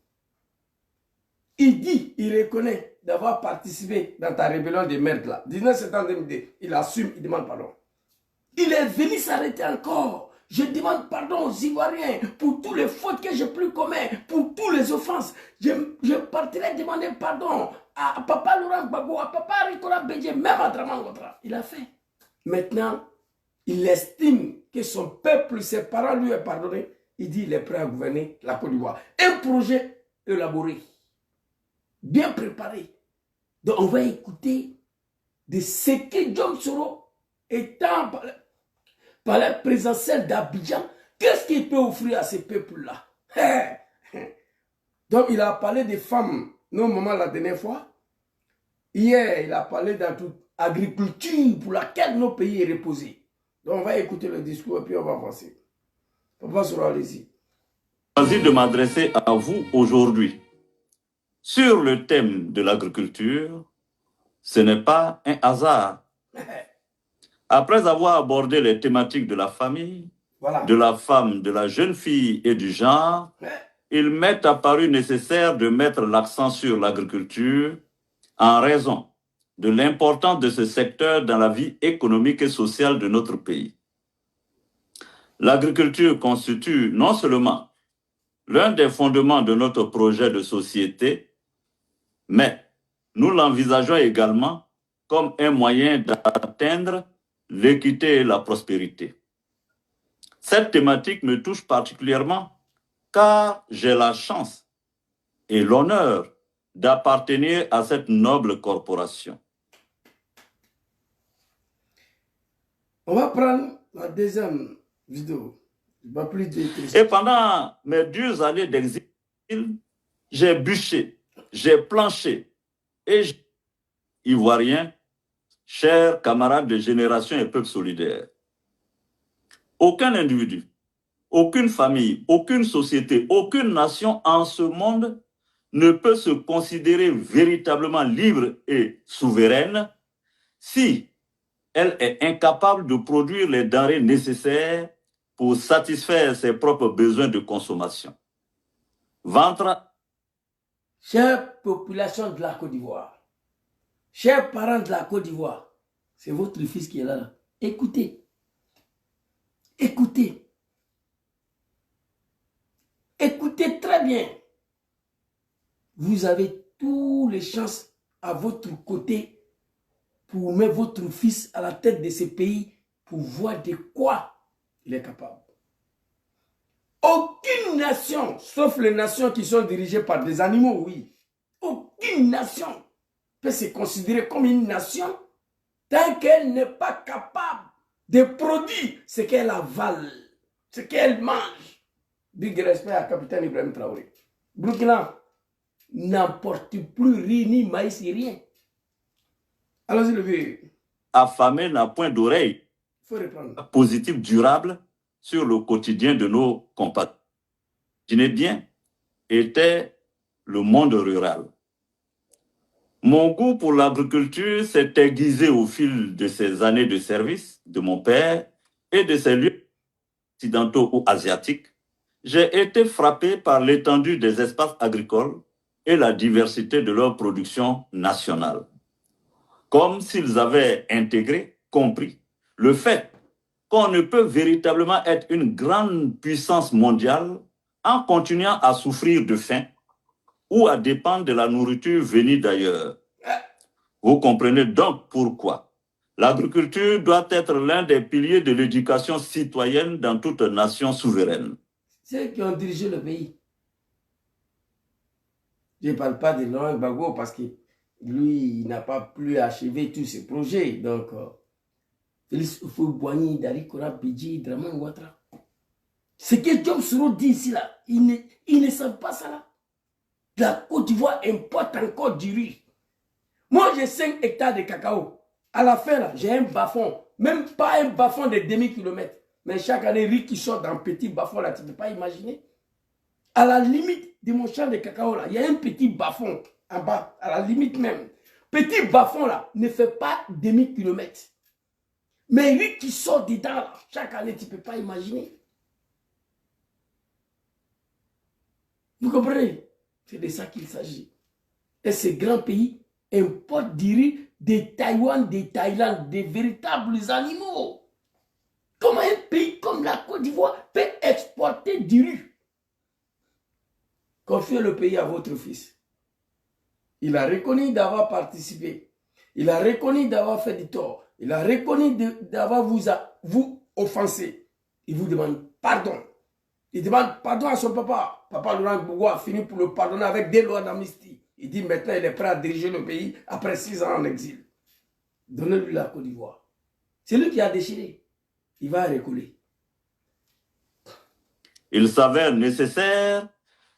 Il dit, il reconnaît d'avoir participé dans ta rébellion de merde là. 19 septembre 2002, il assume, il demande pardon. Il est venu s'arrêter encore. Je demande pardon aux Ivoiriens pour tous les fautes que j'ai pu commettre, pour toutes les offenses. Je partirai demander pardon à papa Laurent Gbagbo, à papa Ricola Bédié, même à Draman Ouattara. Il a fait. Maintenant, il estime que son peuple, ses parents lui ont pardonné. Il dit qu'il est prêt à gouverner la Côte d'Ivoire. Un projet élaboré, bien préparé. Donc on va écouter de ce que Diom Soro, étant par la présidentielle d'Abidjan, qu'est-ce qu'il peut offrir à ces peuples-là? Donc il a parlé des femmes, non maman la dernière fois. Hier, il a parlé d'agriculture pour laquelle nos pays est reposé. Donc on va écouter le discours et puis on va avancer. Papa Soro, allez-y. J'ai choisi de m'adresser à vous aujourd'hui sur le thème de l'agriculture. Ce n'est pas un hasard. Après avoir abordé les thématiques de la famille, Voilà. de la femme, de la jeune fille et du genre, il m'est apparu nécessaire de mettre l'accent sur l'agriculture en raison de l'importance de ce secteur dans la vie économique et sociale de notre pays. L'agriculture constitue non seulement l'un des fondements de notre projet de société, mais nous l'envisageons également comme un moyen d'atteindre l'équité et la prospérité. Cette thématique me touche particulièrement car j'ai la chance et l'honneur d'appartenir à cette noble corporation. On va prendre la deuxième vidéo. Plus et pendant mes dures années d'exil, j'ai bûché, j'ai planché et Ivoiriens, chers camarades de génération et peuple solidaire. Aucun individu, aucune famille, aucune société, aucune nation en ce monde ne peut se considérer véritablement libre et souveraine si elle est incapable de produire les denrées nécessaires pour satisfaire ses propres besoins de consommation. Chère population de la Côte d'Ivoire, chers parents de la Côte d'Ivoire, c'est votre fils qui est là. Écoutez. Écoutez. Écoutez très bien. Vous avez toutes les chances à votre côté pour mettre votre fils à la tête de ce pays pour voir de quoi il est capable. Aucune nation, sauf les nations qui sont dirigées par des animaux, oui. Aucune nation peut se considérer comme une nation tant qu'elle n'est pas capable de produire ce qu'elle avale, ce qu'elle mange. Big respect à capitaine Ibrahim Traoré. Burkina n'emporte plus riz ni maïs ni rien. Allons-y, le vieux. Affamé n'a point d'oreille. Il faut reprendre. Positif, durable sur le quotidien de nos compatriotes. Imaginez bien, était le monde rural. Mon goût pour l'agriculture s'est aiguisé au fil de ces années de service de mon père et de ces lieux occidentaux ou asiatiques. J'ai été frappé par l'étendue des espaces agricoles et la diversité de leur production nationale. Comme s'ils avaient intégré, compris, le fait qu'on ne peut véritablement être une grande puissance mondiale en continuant à souffrir de faim ou à dépendre de la nourriture venue d'ailleurs. Vous comprenez donc pourquoi l'agriculture doit être l'un des piliers de l'éducation citoyenne dans toute nation souveraine. C'est eux qui ont dirigé le pays. Je ne parle pas de Laurent Gbagbo parce que lui, il n'a pas pu achever tous ses projets. Donc, Félix Houphouët-Boigny, Dari Kora Bidji, Dramane Ouattara. Ce que Diom Soro dit ici, là, ils ne savent pas ça, là. La Côte d'Ivoire importe encore du riz. Moi, j'ai 5 hectares de cacao. À la fin, là, j'ai un bas-fond. Même pas un bas-fond de demi-kilomètre. Mais chaque année, riz qui sort dans un petit bas-fond, là, tu ne peux pas imaginer. À la limite de mon champ de cacao, là, il y a un petit bas-fond en bas, à la limite même. Petit bas-fond, là, ne fait pas demi-kilomètre. Mais riz qui sort dedans, là, chaque année, tu ne peux pas imaginer. Vous comprenez? C'est de ça qu'il s'agit. Et ces grands pays importent du riz de Taïwan, de Thaïlande, des véritables animaux. Comment un pays comme la Côte d'Ivoire peut exporter du riz? Confiez le pays à votre fils. Il a reconnu d'avoir participé. Il a reconnu d'avoir fait du tort. Il a reconnu d'avoir vous offensé. Il vous demande pardon. Il demande pardon à son papa. Papa Laurent Gbagbo a fini pour le pardonner avec des lois d'amnistie. Il dit maintenant il est prêt à diriger le pays après 6 ans en exil. Donnez-lui la Côte d'Ivoire. C'est lui qui a déchiré. Il va recoller. Il s'avère nécessaire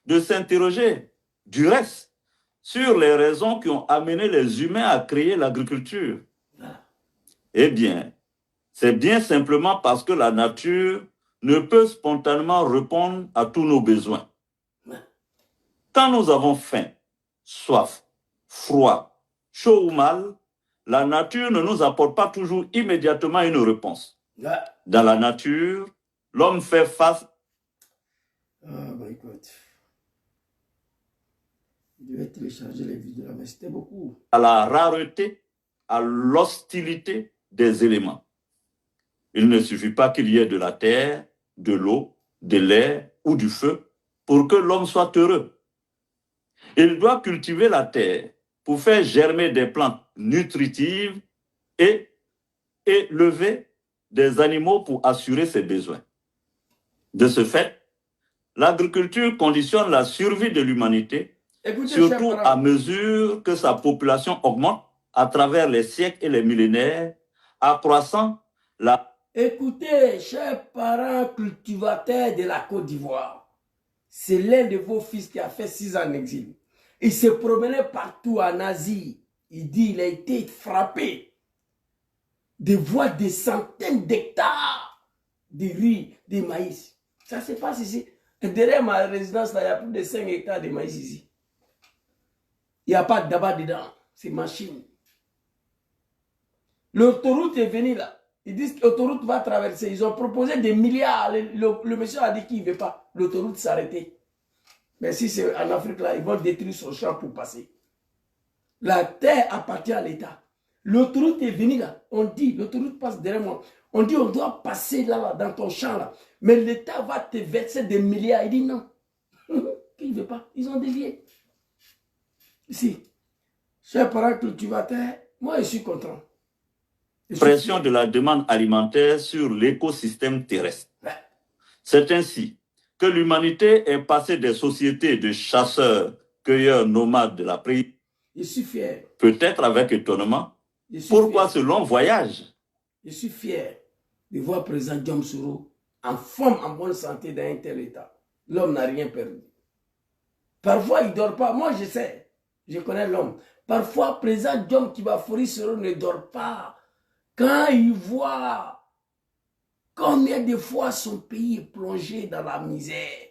de s'interroger, du reste, sur les raisons qui ont amené les humains à créer l'agriculture. Eh bien, c'est bien simplement parce que la nature ne peut spontanément répondre à tous nos besoins. Quand nous avons faim, soif, froid, chaud ou mal, la nature ne nous apporte pas toujours immédiatement une réponse. Dans la nature, l'homme fait face Je vais télécharger les vidéos là, mais c'était beaucoup. à la rareté, à l'hostilité des éléments. Il ne suffit pas qu'il y ait de la terre, de l'eau, de l'air ou du feu pour que l'homme soit heureux. Il doit cultiver la terre pour faire germer des plantes nutritives et élever des animaux pour assurer ses besoins. De ce fait, l'agriculture conditionne la survie de l'humanité, surtout à mesure que sa population augmente à travers les siècles et les millénaires, accroissant la... Écoutez, chers parents cultivateurs de la Côte d'Ivoire, c'est l'un de vos fils qui a fait 6 ans en exil. Il se promenait partout en Asie. Il dit qu'il a été frappé de voir des centaines d'hectares de riz, de maïs. Ça se passe ici. Et derrière ma résidence, là, il y a plus de 5 hectares de maïs ici. Il n'y a pas d'abat dedans. C'est machine. L'autoroute est venue là. Ils disent que l'autoroute va traverser. Ils ont proposé des milliards. Le monsieur a dit qu'il ne veut pas. L'autoroute s'arrêter. Mais si c'est en Afrique là, ils vont détruire son champ pour passer. La terre appartient à l'État. L'autoroute est venue là. On dit, l'autoroute passe derrière moi. On dit, on doit passer là, dans ton champ là. Mais l'État va te verser des milliards. Il dit non. Il ne veut pas. Ils ont dévié. Ici, chers parents cultivateurs, moi je suis content. pression de la demande alimentaire sur l'écosystème terrestre. C'est ainsi que l'humanité est passée des sociétés de chasseurs, cueilleurs, nomades de la prairie. Je suis fier. Peut-être avec étonnement. Pourquoi ce long voyage? Je suis fier de voir le président Diom Soro en forme, en bonne santé dans un tel état. L'homme n'a rien perdu. Parfois, il ne dort pas. Moi, je sais. Je connais l'homme. Parfois, le président Diom Kibafori Soro ne dort pas. Quand il voit combien de fois son pays est plongé dans la misère,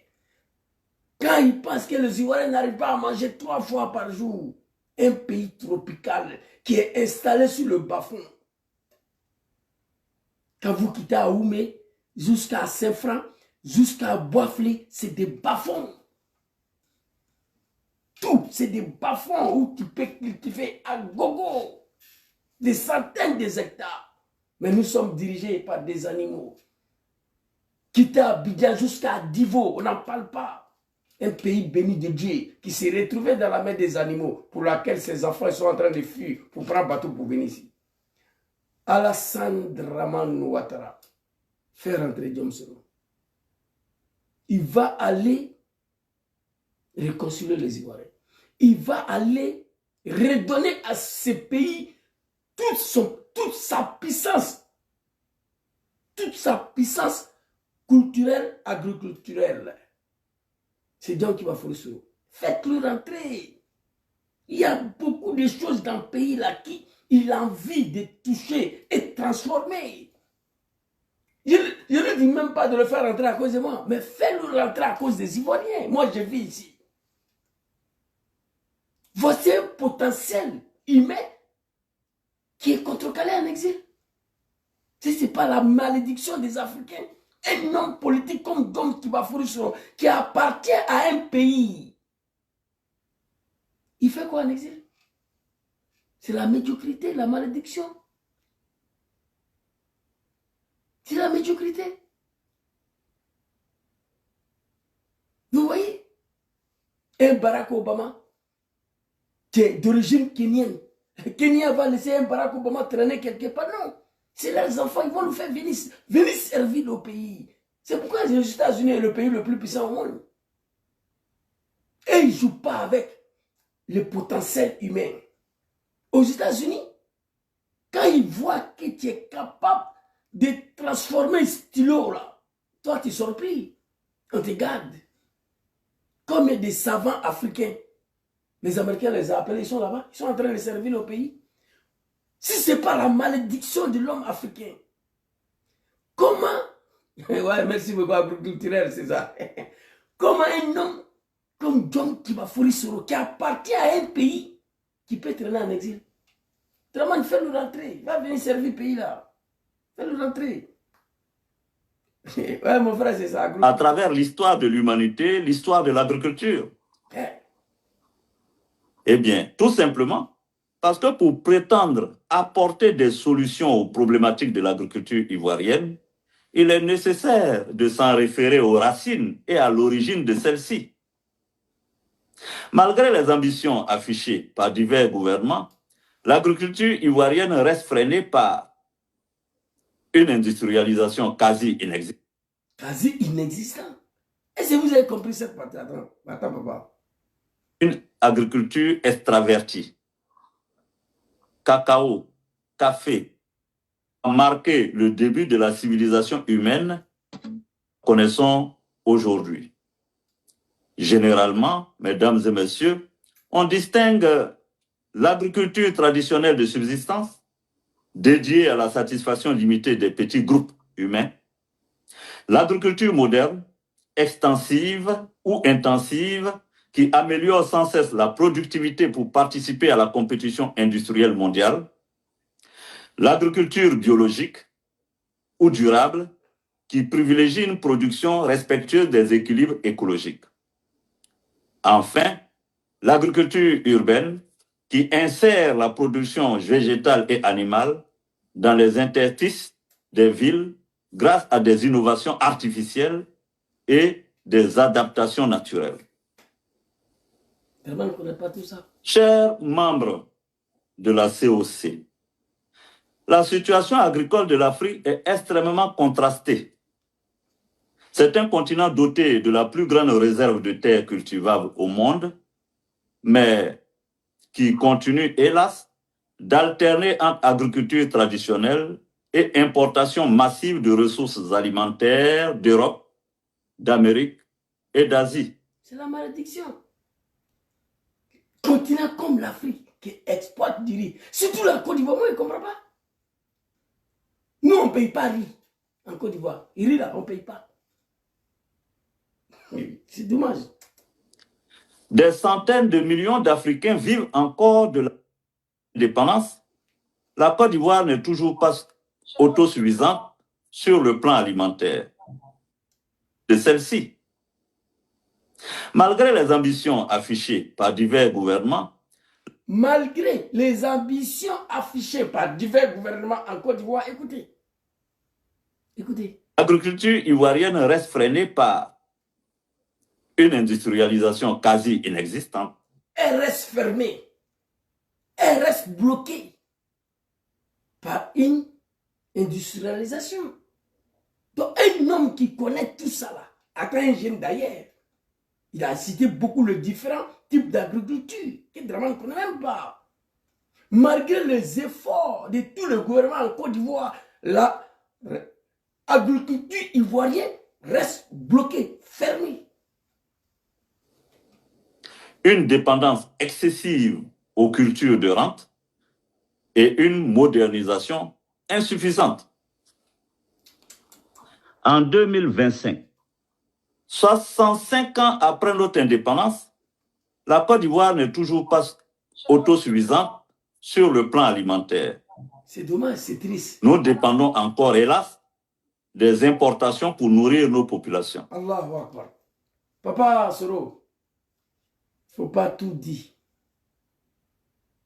quand il pense que les Ivoiriens n'arrivent pas à manger 3 fois par jour, un pays tropical qui est installé sur le bas-fond. Quand vous quittez Aoumé, jusqu'à Saint-Franc, jusqu'à Boisflé, c'est des bas-fonds. Tout, c'est des bas-fonds où tu peux cultiver à gogo des centaines d'hectares. Mais nous sommes dirigés par des animaux. Quitter Abidjan jusqu'à Divo, on n'en parle pas. Un pays béni de Dieu qui s'est retrouvé dans la main des animaux pour laquelle ses enfants sont en train de fuir pour prendre bateau pour venir ici. Alassane Dramane Ouattara fait rentrer Diom Soro. il va aller réconcilier les Ivoiriens. Il va aller redonner à ce pays toute sa puissance culturelle, agriculturelle. C'est donc qui va faire ça. Faites-le rentrer. Il y a beaucoup de choses dans le pays là qui il a envie de toucher et transformer. Je ne dis même pas de le faire rentrer à cause de moi, mais fais-le rentrer à cause des Ivoiriens. Moi, je vis ici. Voici un potentiel humain qui est contrecalé en exil. Si ce n'est pas la malédiction des Africains, un homme politique comme Dom Kibafourousoro qui appartient à un pays, il fait quoi en exil? C'est la médiocrité, la malédiction. C'est la médiocrité. Vous voyez? Un Barack Obama qui est d'origine kenyenne. Kenya va laisser un Barack Obama traîner quelque part. Non. C'est leurs enfants, ils vont nous faire venir servir le pays. C'est pourquoi les États-Unis est le pays le plus puissant au monde. Et ils ne jouent pas avec le potentiel humain. Aux États-Unis, quand ils voient que tu es capable de transformer un stylo là, toi tu es surpris. On te garde. Comme des savants africains. Les Américains les ont appelés, ils sont là-bas, ils sont en train de servir le pays. Si ce n'est pas la malédiction de l'homme africain, comment, ouais, merci beaucoup, agriculturel, c'est ça. Comment un homme comme John Kibafourousoro, qui appartient à un pays, qui peut traîner en exil, Draman, fais-le rentrer, il va venir servir le pays là. Fais-le rentrer. Ouais, mon frère, c'est ça. À travers l'histoire de l'humanité, l'histoire de l'agriculture. Eh bien, tout simplement, parce que pour prétendre apporter des solutions aux problématiques de l'agriculture ivoirienne, il est nécessaire de s'en référer aux racines et à l'origine de celle-ci. Malgré les ambitions affichées par divers gouvernements, l'agriculture ivoirienne reste freinée par une industrialisation quasi inexistante. Quasi inexistante. Est-ce que vous avez compris cette partie? Attends, papa. Une agriculture extravertie. Cacao, café, a marqué le début de la civilisation humaine que nous connaissons aujourd'hui. Généralement, mesdames et messieurs, on distingue l'agriculture traditionnelle de subsistance, dédiée à la satisfaction limitée des petits groupes humains, l'agriculture moderne, extensive ou intensive, qui améliore sans cesse la productivité pour participer à la compétition industrielle mondiale, l'agriculture biologique ou durable, qui privilégie une production respectueuse des équilibres écologiques. Enfin, l'agriculture urbaine, qui insère la production végétale et animale dans les interstices des villes grâce à des innovations artificielles et des adaptations naturelles. On ne connaît pas tout ça. Chers membres de la COC, la situation agricole de l'Afrique est extrêmement contrastée. C'est un continent doté de la plus grande réserve de terres cultivables au monde, mais qui continue, hélas, d'alterner entre agriculture traditionnelle et importation massive de ressources alimentaires d'Europe, d'Amérique et d'Asie. C'est la malédiction. Continent comme l'Afrique qui exploite du riz, surtout la Côte d'Ivoire, moi je ne comprends pas. Nous on ne paye pas riz en Côte d'Ivoire. Riz là, on ne paye pas. C'est dommage. Des centaines de millions d'Africains vivent encore de l'indépendance. La Côte d'Ivoire n'est toujours pas autosuffisante sur le plan alimentaire de celle-ci. Malgré les ambitions affichées par divers gouvernements, en Côte d'Ivoire, écoutez. L'agriculture ivoirienne reste freinée par une industrialisation quasi inexistante. Elle reste fermée. Elle reste bloquée par une industrialisation. Donc un homme qui connaît tout ça là, Attends, un jeune d'ailleurs. Il a cité beaucoup les différents types d'agriculture que Dramane ne connaît même pas. Malgré les efforts de tous les gouvernements en Côte d'Ivoire, l'agriculture ivoirienne reste bloquée, fermée. Une dépendance excessive aux cultures de rente et une modernisation insuffisante. En 2025, 65 ans après notre indépendance, la Côte d'Ivoire n'est toujours pas autosuffisante sur le plan alimentaire. C'est dommage, c'est triste. Nous dépendons encore, hélas, des importations pour nourrir nos populations. Allahu Akbar. Papa Soro, il ne faut pas tout dire.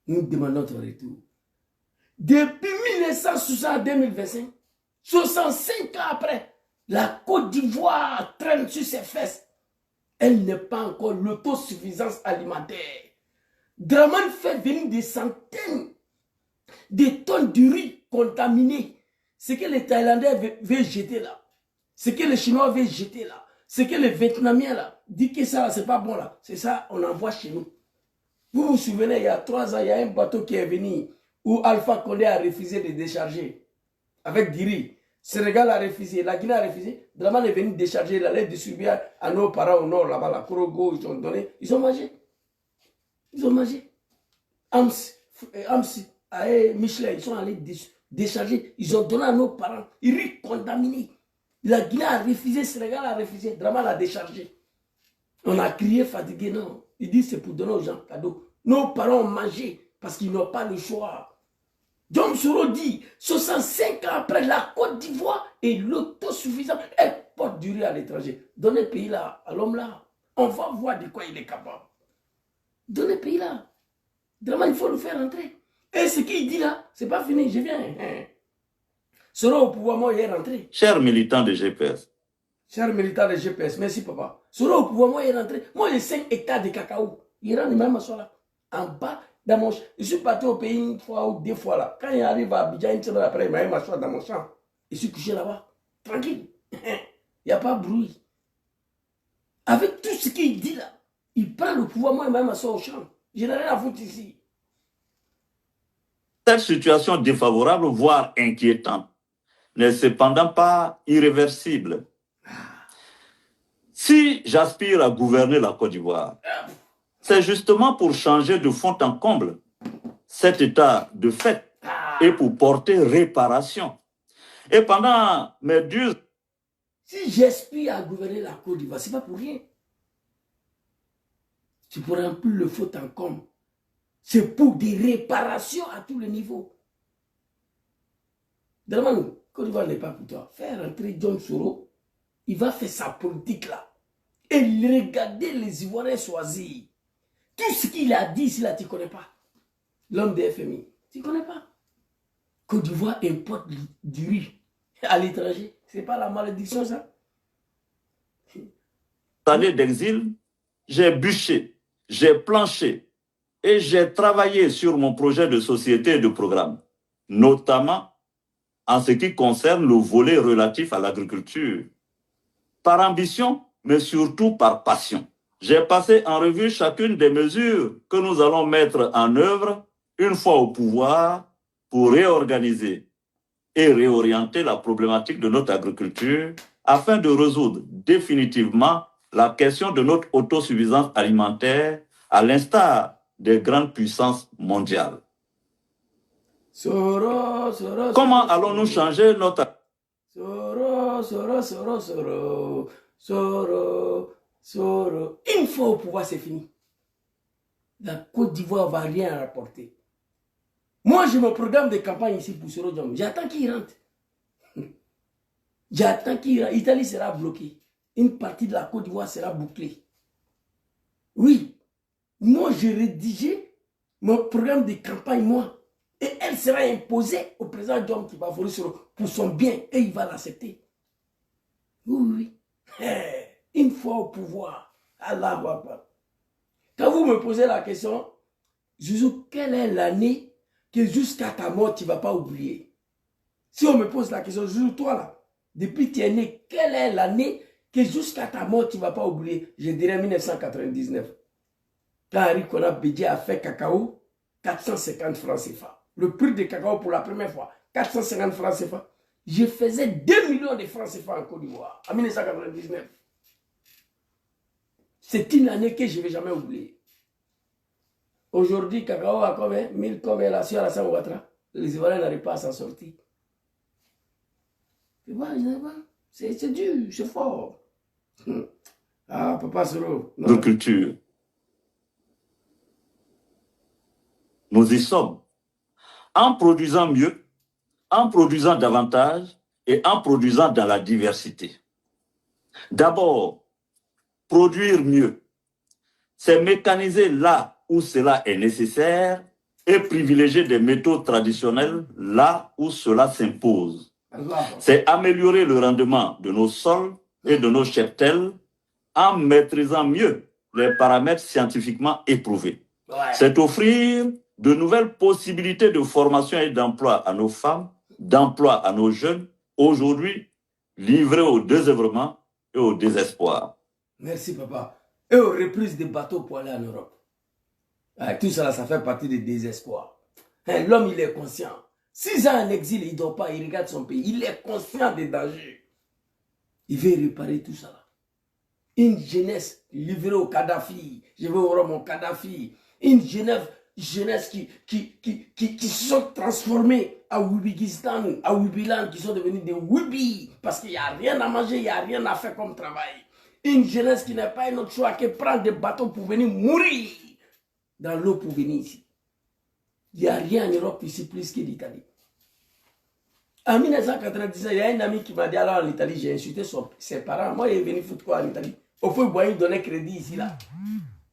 Nous demandons notre retour. Depuis 1960 à 2025, 65 ans après, la Côte d'Ivoire traîne sur ses fesses. Elle n'est pas encore l'autosuffisance alimentaire. Dramane fait venir des centaines de tonnes de riz contaminé. Ce que les Thaïlandais veulent jeter là, ce que les Chinois veulent jeter là, ce que les Vietnamiens là, disent que ça c'est pas bon là, c'est ça on envoie chez nous. Vous vous souvenez, il y a 3 ans, il y a un bateau qui est venu où Alpha Condé a refusé de décharger avec du riz. Sénégal a refusé, la Guinée a refusé. Dramane est venu décharger, il allait distribuer à nos parents au nord là-bas, la Korogo, ils ont donné, ils ont mangé. Ils ont mangé. Amsi, Michelin, ils sont allés décharger. Ils ont donné à nos parents. Ils riz contaminé. La Guinée a refusé, Sénégal a refusé. Dramane a déchargé. On a crié fatigué, non. Ils disent c'est pour donner aux gens cadeau. Nos parents ont mangé parce qu'ils n'ont pas le choix. John Soro dit 65 ans après la Côte d'Ivoire et l'autosuffisance. Elle porte du riz à l'étranger. Donnez le pays là, à l'homme là. On va voir de quoi il est capable. Donnez le pays là. Dramane, il faut le faire rentrer. Et ce qu'il dit là, c'est pas fini, je viens. Soro au pouvoir, moi, il est rentré. Chers militants de GPS. Chers militants de GPS, merci papa. Soro au pouvoir, moi, il est rentré. Moi, j'ai 5 hectares de cacao. Il rentre même à soi là. En bas, dans mon champ. Je suis parti au pays 1 fois ou 2 fois là. Quand il arrive à Abidjan, une semaine après, il m'a m'asseoir dans mon champ. Je suis couché là-bas. Tranquille. Il n'y a pas de bruit. Avec tout ce qu'il dit là, il prend le pouvoir, moi, il m'a m'asseoir au champ. Je n'ai rien à foutre ici. Cette situation défavorable, voire inquiétante, n'est cependant pas irréversible. Si j'aspire à gouverner la Côte d'Ivoire, c'est justement pour changer de fond en comble cet état de fait et pour porter réparation. Et pendant mes durs... Si j'aspire à gouverner la Côte d'Ivoire, ce n'est pas pour rien. C'est pour remplir le fond en comble. C'est pour des réparations à tous les niveaux. Dramane, Côte d'Ivoire n'est pas pour toi. Faire rentrer John Soro, il va faire sa politique là. Et regarder les Ivoiriens choisir. Tout ce qu'il a dit, là, tu ne connais pas. L'homme des FMI, tu ne connais pas. Côte d'Ivoire importe du riz à l'étranger. Ce n'est pas la malédiction, ça. Années d'exil, j'ai bûché, j'ai planché et j'ai travaillé sur mon projet de société et de programme, notamment en ce qui concerne le volet relatif à l'agriculture. Par ambition, mais surtout par passion. J'ai passé en revue chacune des mesures que nous allons mettre en œuvre une fois au pouvoir pour réorganiser et réorienter la problématique de notre agriculture afin de résoudre définitivement la question de notre autosuffisance alimentaire à l'instar des grandes puissances mondiales. Comment allons-nous changer notre... Soro. Une fois au pouvoir, c'est fini. La Côte d'Ivoire ne va rien rapporter. Moi, j'ai mon programme de campagne ici pour Soro Diom. J'attends qu'il rentre. J'attends qu'il rentre. L'Italie sera bloquée. Une partie de la Côte d'Ivoire sera bouclée. Oui. Moi, j'ai rédigé mon programme de campagne, moi. Et elle sera imposée au président Diom qui va voler pour son bien. Et il va l'accepter. Oui. Une fois au pouvoir, Allahu Akbar. Quand vous me posez la question, Zouzou, quelle est l'année que jusqu'à ta mort, tu ne vas pas oublier? Si on me pose la question, Zouzou, toi là, depuis que tu es né, quelle est l'année que jusqu'à ta mort, tu ne vas pas oublier. Je dirais 1999. Quand Henri Konan Bédié a fait cacao, 450 francs CFA. Le prix de cacao pour la première fois, 450 francs CFA. Je faisais 2 millions de francs CFA en Côte d'Ivoire, en 1999. C'est une année que je ne vais jamais oublier. Aujourd'hui, cacao a combien 1000 combien là sur Alassane Ouattara. Les Ivoiriens n'arrivent pas à s'en sortir. Tu vois, c'est dur, c'est fort. Ah, Papa Soro. De culture. Nous y sommes. En produisant mieux, en produisant davantage et en produisant dans la diversité. D'abord, produire mieux, c'est mécaniser là où cela est nécessaire et privilégier des méthodes traditionnelles là où cela s'impose. C'est améliorer le rendement de nos sols et de nos cheptels en maîtrisant mieux les paramètres scientifiquement éprouvés. C'est offrir de nouvelles possibilités de formation et d'emploi à nos femmes, d'emploi à nos jeunes, aujourd'hui livrés au désœuvrement et au désespoir. Merci, papa. Et aux reprises des bateaux pour aller en Europe. Tout ça, ça fait partie du désespoir. L'homme, il est conscient. 6 ans en exil, il ne dort pas, il regarde son pays. Il est conscient des dangers. Il veut réparer tout ça. Une jeunesse livrée au Kadhafi. Je veux voir mon Kadhafi. Une jeunesse qui se sont transformées à Wibikistan, à Wibiland, qui sont devenus des Wibi. Parce qu'il n'y a rien à manger, il n'y a rien à faire comme travail. Une jeunesse qui n'a pas un autre choix que prendre des bateaux pour venir mourir dans l'eau pour venir ici. Il n'y a rien en Europe ici plus que l'Italie. En 1999, il y a un ami qui m'a dit alors en Italie, j'ai insulté ses parents. Moi, il est venu foutre quoi en Italie? Au fond, il donnait crédit ici, là,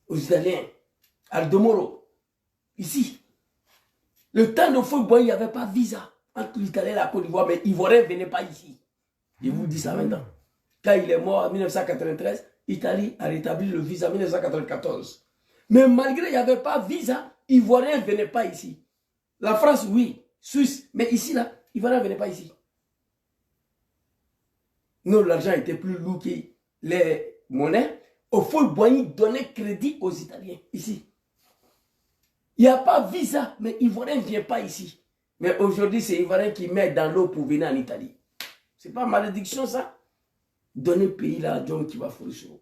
aux Italiens. Aldomoro, ici. Le temps de feu, il n'y avait pas de visa entre l'Italie et la Côte d'Ivoire, mais l'Ivoirien ne venait pas ici. Je vous dis ça maintenant. Quand il est mort en 1993, l'Italie a rétabli le visa en 1994. Mais malgré qu'il n'y avait pas de visa, l'Ivoirien ne venait pas ici. La France, oui, Suisse, mais ici, là, l'Ivoirien ne venait pas ici. Non, l'argent était plus lourd que les monnaies. Au fond, Boigny donnait crédit aux Italiens, ici. Il n'y a pas de visa, mais l'Ivoirien ne vient pas ici. Mais aujourd'hui, c'est l'Ivoirien qui met dans l'eau pour venir en Italie. C'est pas malédiction, ça? Donner le pays là à John qui va fourrer sur eux.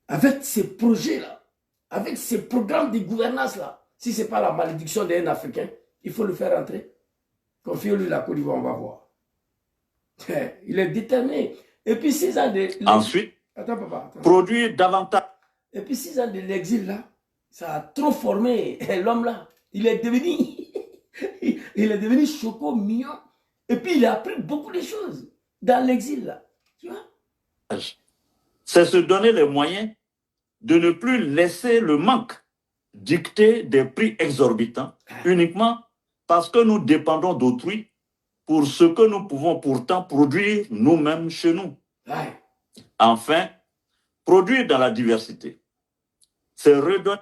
Avec ces projets-là, avec ces programmes de gouvernance-là, si ce n'est pas la malédiction d'un Africain, il faut le faire entrer. Confiez-lui la Côte d'Ivoire, on va voir. Il est déterminé. Et puis 6 ans de... Ensuite, attends, papa, attends. Produire davantage. Et puis 6 ans de l'exil là, ça a trop formé l'homme là. Il est devenu choco mignon. Et puis il a appris beaucoup de choses dans l'exil là. Tu vois? C'est se donner les moyens de ne plus laisser le manque dicter des prix exorbitants uniquement parce que nous dépendons d'autrui pour ce que nous pouvons pourtant produire nous-mêmes chez nous. Ouais. Enfin, produire dans la diversité. C'est redonner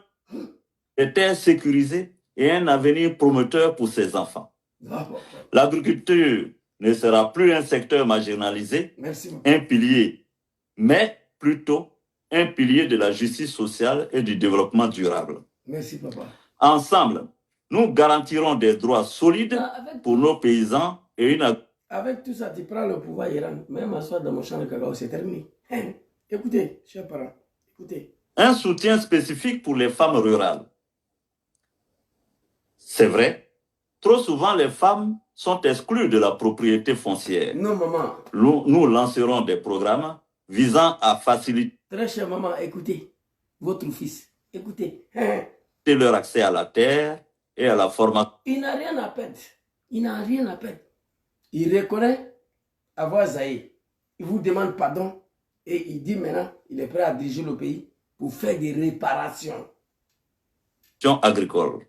des terres sécurisées et un avenir prometteur pour ses enfants. L'agriculture ne sera plus un secteur marginalisé, un pilier, mais plutôt un pilier de la justice sociale et du développement durable. Merci, papa. Ensemble, nous garantirons des droits solides pour nos paysans et une... Avec tout ça, tu prends le pouvoir Iran. Même m'asseoir dans mon champ de cacao, c'est terminé. Écoutez, chers parents, écoutez. Un soutien spécifique pour les femmes rurales. C'est vrai, trop souvent les femmes sont exclues de la propriété foncière. Non, maman. Nous lancerons des programmes visant à faciliter... Très chère maman, écoutez, votre fils, écoutez. leur accès à la terre et à la formation. Il n'a rien à perdre. Il n'a rien à perdre. Il reconnaît avoir zaï. Il vous demande pardon et il dit maintenant il est prêt à diriger le pays pour faire des réparations. Agricole.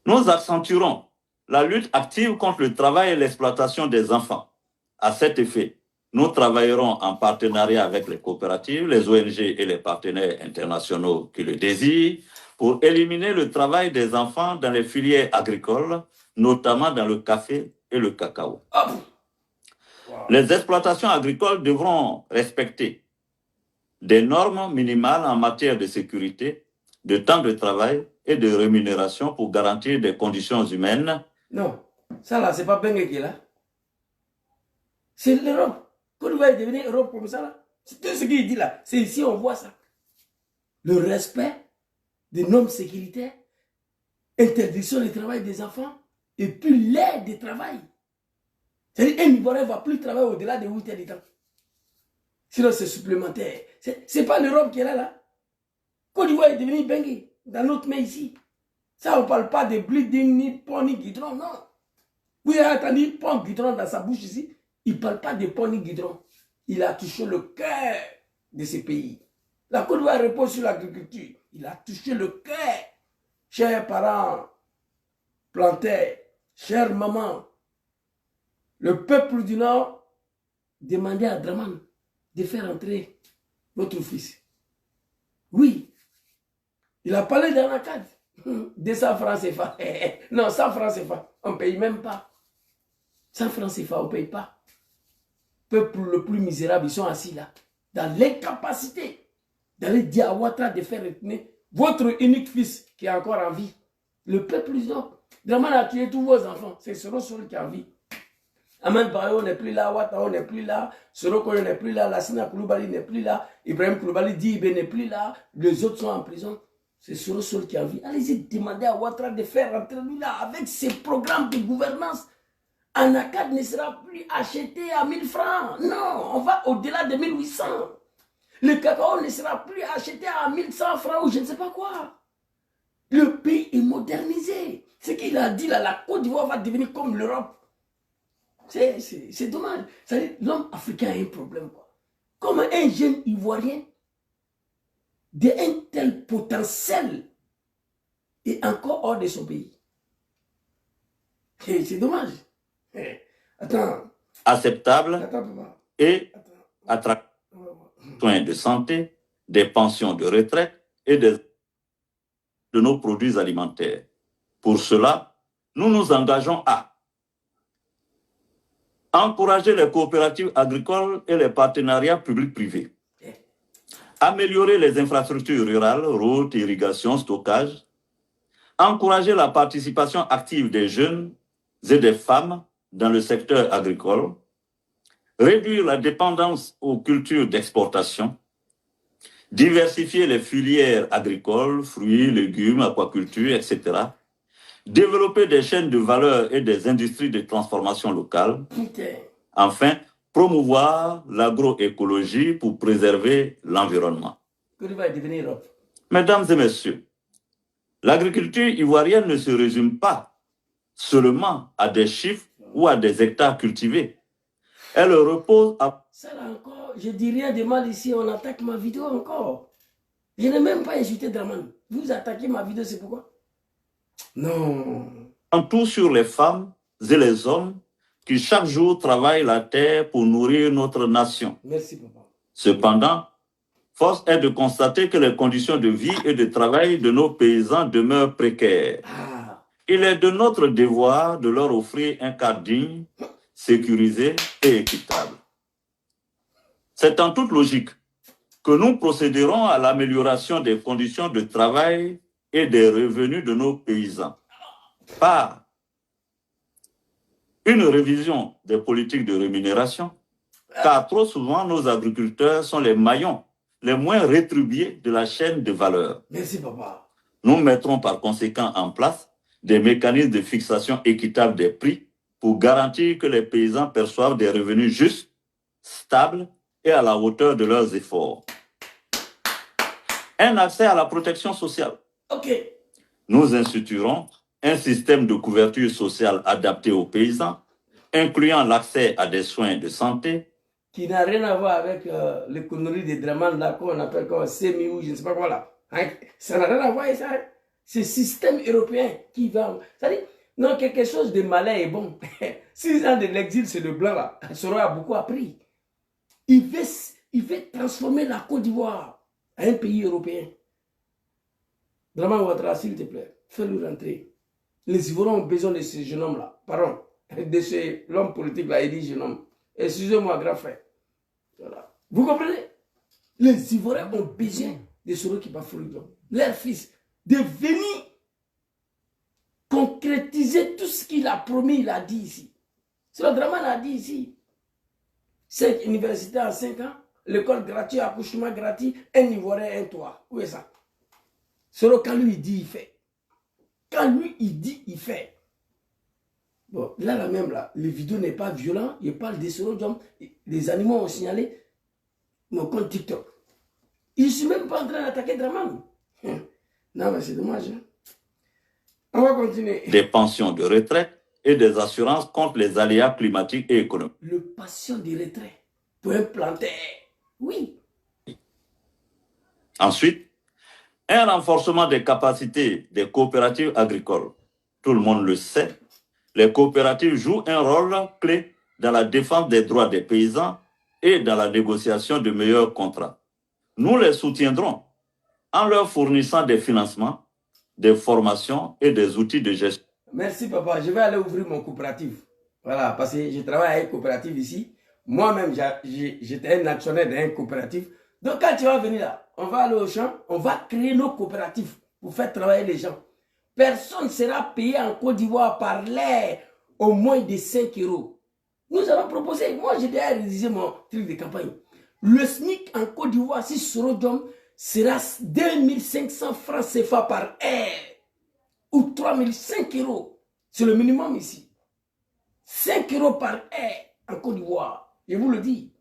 Nous accentuerons la lutte active contre le travail et l'exploitation des enfants. À cet effet, nous travaillerons en partenariat avec les coopératives, les ONG et les partenaires internationaux qui le désirent pour éliminer le travail des enfants dans les filières agricoles, notamment dans le café et le cacao. Les exploitations agricoles devront respecter des normes minimales en matière de sécurité, de temps de travail et de rémunération pour garantir des conditions humaines. Non, ça là, c'est pas Bengue qui est là. C'est l'Europe. Quand va devenir Europe comme ça là, c'est tout ce qu'il dit là. C'est ici on voit ça. Le respect des normes sécuritaires, interdiction du travail des enfants, et puis l'aide de travail. C'est-à-dire un Ivoirien ne va plus travailler au-delà de 8 heures du temps. Sinon c'est supplémentaire. C'est pas l'Europe qui est là. Côte d'Ivoire est devenu Bengue dans notre main ici. Ça, on ne parle pas de bleeding, ni pont, ni guidron, non. Vous avez entendu pont, guidron dans sa bouche ici. Il ne parle pas de pont, ni guidron. Il a touché le cœur de ces pays. La Côte d'Ivoire repose sur l'agriculture. Il a touché le cœur. Chers parents planteurs, chères mamans, le peuple du Nord demandait à Draman de faire entrer votre fils. Oui. Il a parlé d'Anacad. 200 francs CFA. Non, 100 francs CFA. On ne paye même pas. 100 francs CFA, on ne paye pas. Peuple le plus misérable, ils sont assis là. Dans l'incapacité d'aller dire à Ouattara de faire retenir votre unique fils qui est encore en vie. Le peuple du Nord. Draman a tué tous vos enfants. C'est Sorosol qui est en vie. Aman Bayo n'est plus là, Ouattara n'est plus là, Soroko n'est plus là, Lassina Koulibaly n'est plus là, Ibrahim Koulibaly Dibé n'est plus là, les autres sont en prison. C'est Sorosol qui a envie. Allez-y demander à Ouattara de faire rentrer lui là avec ses programmes de gouvernance. Anacad ne sera plus acheté à 1000 francs. Non, on va au-delà de 1800. Le cacao ne sera plus acheté à 1100 francs ou je ne sais pas quoi. Le pays est modernisé. Ce qu'il a dit là, la Côte d'Ivoire va devenir comme l'Europe. C'est dommage. L'homme africain a un problème. Quoi. Comme un jeune Ivoirien d'un tel potentiel est encore hors de son pays. C'est dommage. Attends. Acceptable Attends, et attractif. Soins de santé, des pensions de retraite et de nos produits alimentaires. Pour cela, nous nous engageons à encourager les coopératives agricoles et les partenariats publics-privés, améliorer les infrastructures rurales, routes, irrigation, stockage, encourager la participation active des jeunes et des femmes dans le secteur agricole, réduire la dépendance aux cultures d'exportation, diversifier les filières agricoles, fruits, légumes, aquaculture, etc., développer des chaînes de valeur et des industries de transformation locale, enfin, promouvoir l'agroécologie pour préserver l'environnement. Mesdames et messieurs, l'agriculture ivoirienne ne se résume pas seulement à des chiffres ou à des hectares cultivés. Elle repose à... Ça là encore, je dis rien de mal ici, on attaque ma vidéo encore. Je n'ai même pas insulté Draman. Vous attaquez ma vidéo, c'est pourquoi? Non. En tout sur les femmes et les hommes qui chaque jour travaillent la terre pour nourrir notre nation. Merci, papa. Cependant, force est de constater que les conditions de vie et de travail de nos paysans demeurent précaires. Il est de notre devoir de leur offrir un cadre digne, sécurisé et équitable. C'est en toute logique que nous procéderons à l'amélioration des conditions de travail et des revenus de nos paysans par une révision des politiques de rémunération, car trop souvent nos agriculteurs sont les maillons les moins rétribués de la chaîne de valeur. Merci, papa. Nous mettrons par conséquent en place des mécanismes de fixation équitable des prix pour garantir que les paysans perçoivent des revenus justes, stables et à la hauteur de leurs efforts. Un accès à la protection sociale. Ok. Nous instituerons un système de couverture sociale adapté aux paysans, incluant l'accès à des soins de santé. Qui n'a rien à voir avec les conneries des Draman là qu'on appelle comme semi ou je ne sais pas quoi là. Hein? Ça n'a rien à voir avec ça. Hein? C'est le système européen qui va... C'est-à-dire, non, quelque chose de malin est bon. 6 ans de l'exil, c'est le blanc là. Sora a beaucoup appris. Il veut transformer la Côte d'Ivoire en un pays européen. Draman Ouattara, s'il te plaît, fais-le rentrer. Les Ivoiriens ont besoin de ce jeune homme là. Pardon, de l'homme politique là, il dit jeune homme. Excusez-moi, grand frère. Voilà. Vous comprenez? Les Ivoiriens ont besoin de Soro Kibafourio, leur fils, de venir concrétiser tout ce qu'il a promis, il a dit ici. C'est le Dramane a dit ici. 5 universités en 5 ans, l'école gratuite, accouchement gratuit, un Ivoirien, un toit. Où est ça? Soro, quand lui il dit, il fait. Quand lui il dit, il fait. Bon, là, même, là, les vidéos n'est pas violent. Il parle des Soro Diom. Les animaux ont signalé mon compte TikTok. Je ne suis même pas en train d'attaquer Dramane. Non, mais c'est dommage. Hein? On va continuer. Des pensions de retraite et des assurances contre les aléas climatiques et économiques. Le pension de retraite pour un planter. Oui. Ensuite, un renforcement des capacités des coopératives agricoles. Tout le monde le sait, les coopératives jouent un rôle clé dans la défense des droits des paysans et dans la négociation de meilleurs contrats. Nous les soutiendrons en leur fournissant des financements, des formations et des outils de gestion. Merci papa, je vais aller ouvrir mon coopérative. Voilà, parce que je travaille avec une coopérative ici. Moi-même, j'étais un actionnaire d'une coopérative. Donc quand tu vas venir là, on va aller au champ, on va créer nos coopératives pour faire travailler les gens. Personne ne sera payé en Côte d'Ivoire par l'air au moins de 5 €. Nous allons proposer, moi j'ai déjà réalisé mon truc de campagne. Le SMIC en Côte d'Ivoire, si Soro Diom, sera 2500 francs CFA par heure ou 3005 €. C'est le minimum ici. 5 € par heure en Côte d'Ivoire. Je vous le dis.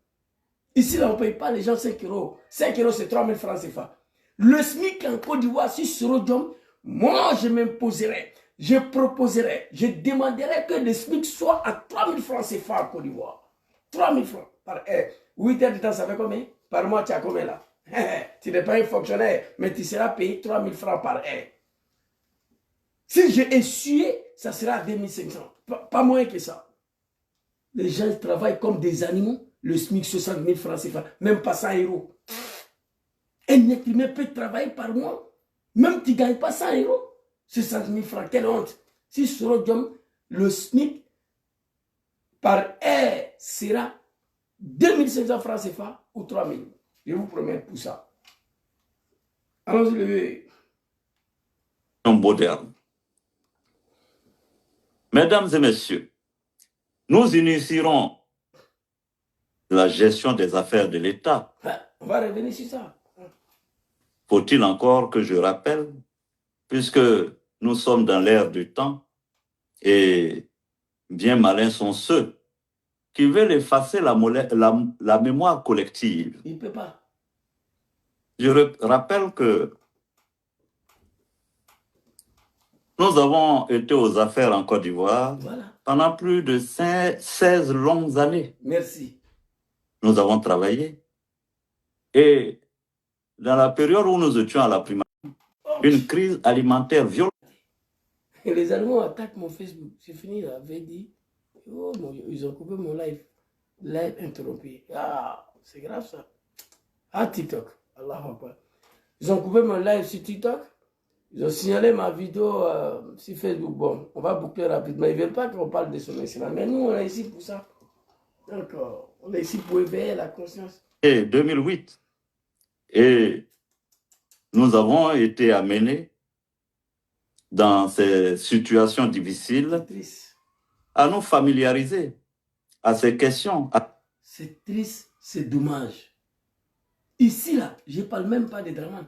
Ici, là, on ne paye pas les gens 5 €. 5 € c'est 3000 francs CFA. Le SMIC en Côte d'Ivoire, si Soro Diom, moi, je m'imposerai, je proposerai, je demanderai que le SMIC soit à 3000 francs CFA en Côte d'Ivoire. 3000 francs par heure. 8 heures de temps, ça fait combien? Par mois, tu as combien là? Tu n'es pas un fonctionnaire, mais tu seras payé 3000 francs par heure. Si j'ai essuyé, ça sera 2500. Pas moins que ça. Les gens travaillent comme des animaux. Le SMIC 60 000 francs CFA, même pas 100 €. Un être humain peut travailler par mois. Même tu ne gagnes pas 100 €. 60 000 francs, quelle honte. Si Soro Diom, le SMIC par heure sera 2500 francs CFA ou 3000. Je vous promets pour ça. Allons-y, lever. Moderne. Mesdames et messieurs, nous initierons la gestion des affaires de l'État. On va revenir sur ça. Faut-il encore que je rappelle, puisque nous sommes dans l'ère du temps, et bien malins sont ceux qui veulent effacer la mémoire collective. Il ne peut pas. Je rappelle que nous avons été aux affaires en Côte d'Ivoire pendant plus de 16 longues années. Merci. Nous avons travaillé. Et dans la période où nous étions à la primaire, une crise alimentaire violente. Et les Allemands attaquent mon Facebook. C'est fini, là. Avait dit, oh, ils ont coupé mon live. Live interrompu. Ah, c'est grave ça. Ah, TikTok. Allah Akbar. Ils ont coupé mon live sur TikTok. Ils ont signalé ma vidéo sur Facebook. Bon, on va boucler rapidement. Ils ne veulent pas qu'on parle de son excellence. Mais nous, on est ici pour ça. Donc, on est ici pour éveiller la conscience. Et 2008. Et nous avons été amenés dans ces situations difficiles à nous familiariser à ces questions. C'est triste, c'est dommage. Ici, là, je ne parle même pas de Dramane.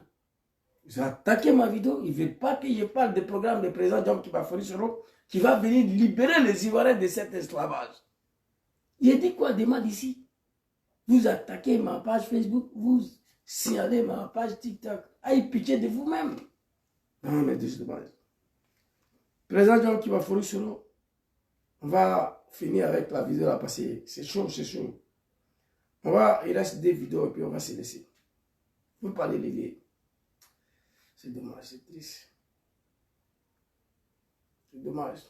Ils ont attaqué ma vidéo. Ils ne veulent pas que je parle du programme du président Diom Kibafourio Soro qui va venir libérer les Ivoiriens de cet esclavage. Il a dit quoi demande ici? Vous attaquez ma page Facebook, vous signalez ma page TikTok. Ayez pitié de vous-même. Non, mais c'est dommage. Président Diom Kibafourio Soro, on va finir avec la vidéo là parce que c'est chaud, c'est chaud. Il reste des vidéos et puis on va se laisser. Vous parlez les vieilles. C'est dommage, c'est triste. C'est dommage.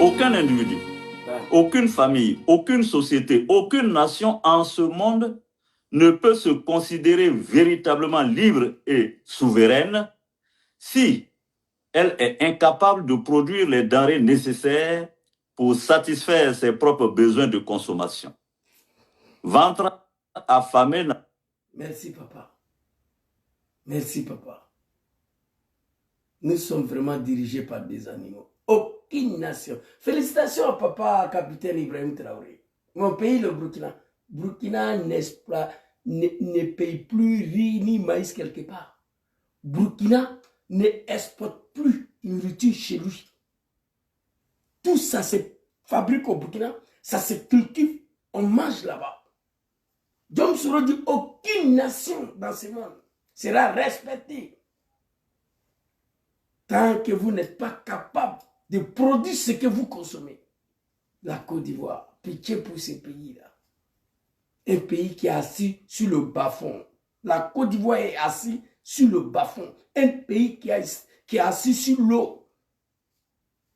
Aucun individu, aucune famille, aucune société, aucune nation en ce monde ne peut se considérer véritablement libre et souveraine si elle est incapable de produire les denrées nécessaires pour satisfaire ses propres besoins de consommation. Ventre affamé. Merci, papa. Merci, papa. Nous sommes vraiment dirigés par des animaux. Aucune nation. Félicitations à papa, capitaine Ibrahim Traoré. Mon pays, le Burkina. Burkina ne paye plus riz ni maïs quelque part. Burkina ne exporte plus nourriture chez lui. Tout ça se fabrique au Burkina, ça se cultive, on mange là-bas. John Soro dit aucune nation dans ce monde sera respectée tant que vous n'êtes pas capable de produire ce que vous consommez. La Côte d'Ivoire, pitié pour ces pays-là. Un pays qui est assis sur le bas-fond. La Côte d'Ivoire est assise sur le bas-fond. Un pays qui est assis sur l'eau.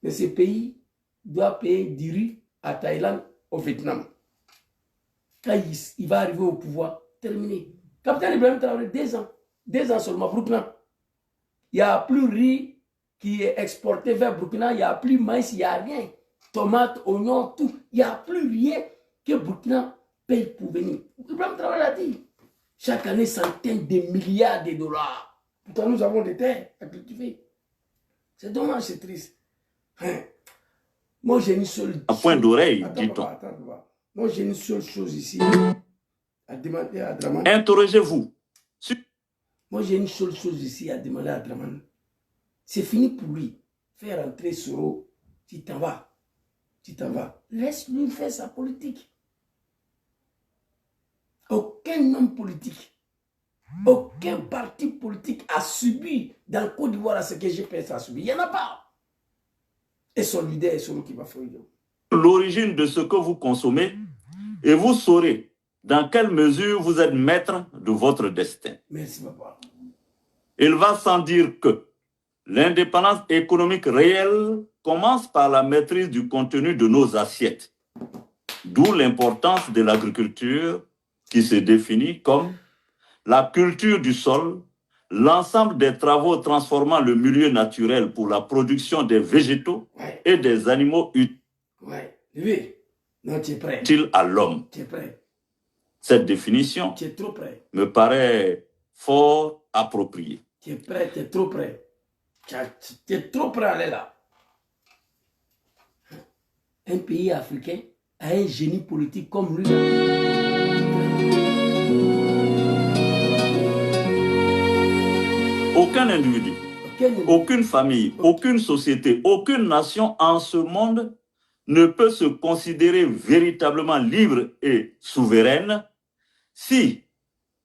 Mais ce pays doit payer du riz à Thaïlande, au Vietnam. Quand il va arriver au pouvoir, terminé. Capitaine Ibrahim Traoré, 2 ans seulement, Burkina. Il n'y a plus riz qui est exporté vers Burkina, il n'y a plus maïs, il n'y a rien. Tomates, oignons, tout. Il n'y a plus rien que Burkina paye pour venir. Ibrahim Traoré l'a dit. Chaque année, centaines de milliards de dollars. Pourtant, nous avons des terres à cultiver. C'est dommage, c'est triste. Hein? Moi, j'ai une seule... À point d'oreille, dit-on. Moi, j'ai une seule chose ici à demander à Draman. Interrogez-vous. Moi, j'ai une seule chose ici à demander à Draman. C'est fini pour lui. Faire entrer Soro, tu t'en vas. Tu t'en vas. Laisse-lui faire sa politique. Aucun homme politique, aucun parti politique a subi dans le Côte d'Ivoire ce que GPS a subi. Il n'y en a pas. Et son leader est celui qui va faire l'origine de ce que vous consommez et vous saurez dans quelle mesure vous êtes maître de votre destin. Merci, papa. Il va sans dire que l'indépendance économique réelle commence par la maîtrise du contenu de nos assiettes. D'où l'importance de l'agriculture qui se définit comme la culture du sol, l'ensemble des travaux transformant le milieu naturel pour la production des végétaux et des animaux utiles à l'homme. Cette définition me paraît fort appropriée. Tu es prêt, tu es trop prêt. Tu es trop prêt à aller là. Un pays africain a un génie politique comme lui. Aucun individu, aucune famille, aucune société, aucune nation en ce monde ne peut se considérer véritablement libre et souveraine si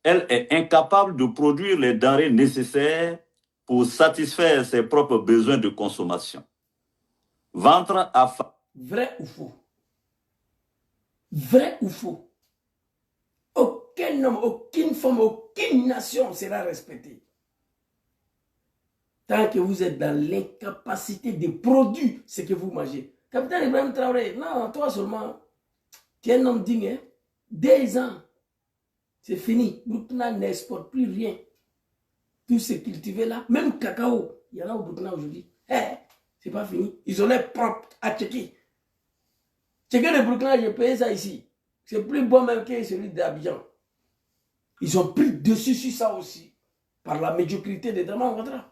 elle est incapable de produire les denrées nécessaires pour satisfaire ses propres besoins de consommation. Ventre à faim. Vrai ou faux? Vrai ou faux? Aucun homme, aucune femme, aucune nation sera respectée. Tant que vous êtes dans l'incapacité de produire ce que vous mangez. Capitaine Ibrahim Traoré, non, toi seulement, tu es un homme digne. 2 ans, c'est fini. Burkina n'exporte plus rien. Tout ce cultivé là, même cacao, il y en a au Burkina aujourd'hui. C'est pas fini. Ils ont l'air propres à checker. Checker le Burkina, j'ai payé ça ici. C'est plus bon même que celui d'Abidjan. Ils ont pris dessus sur ça aussi. Par la médiocrité des Draman Ouattara.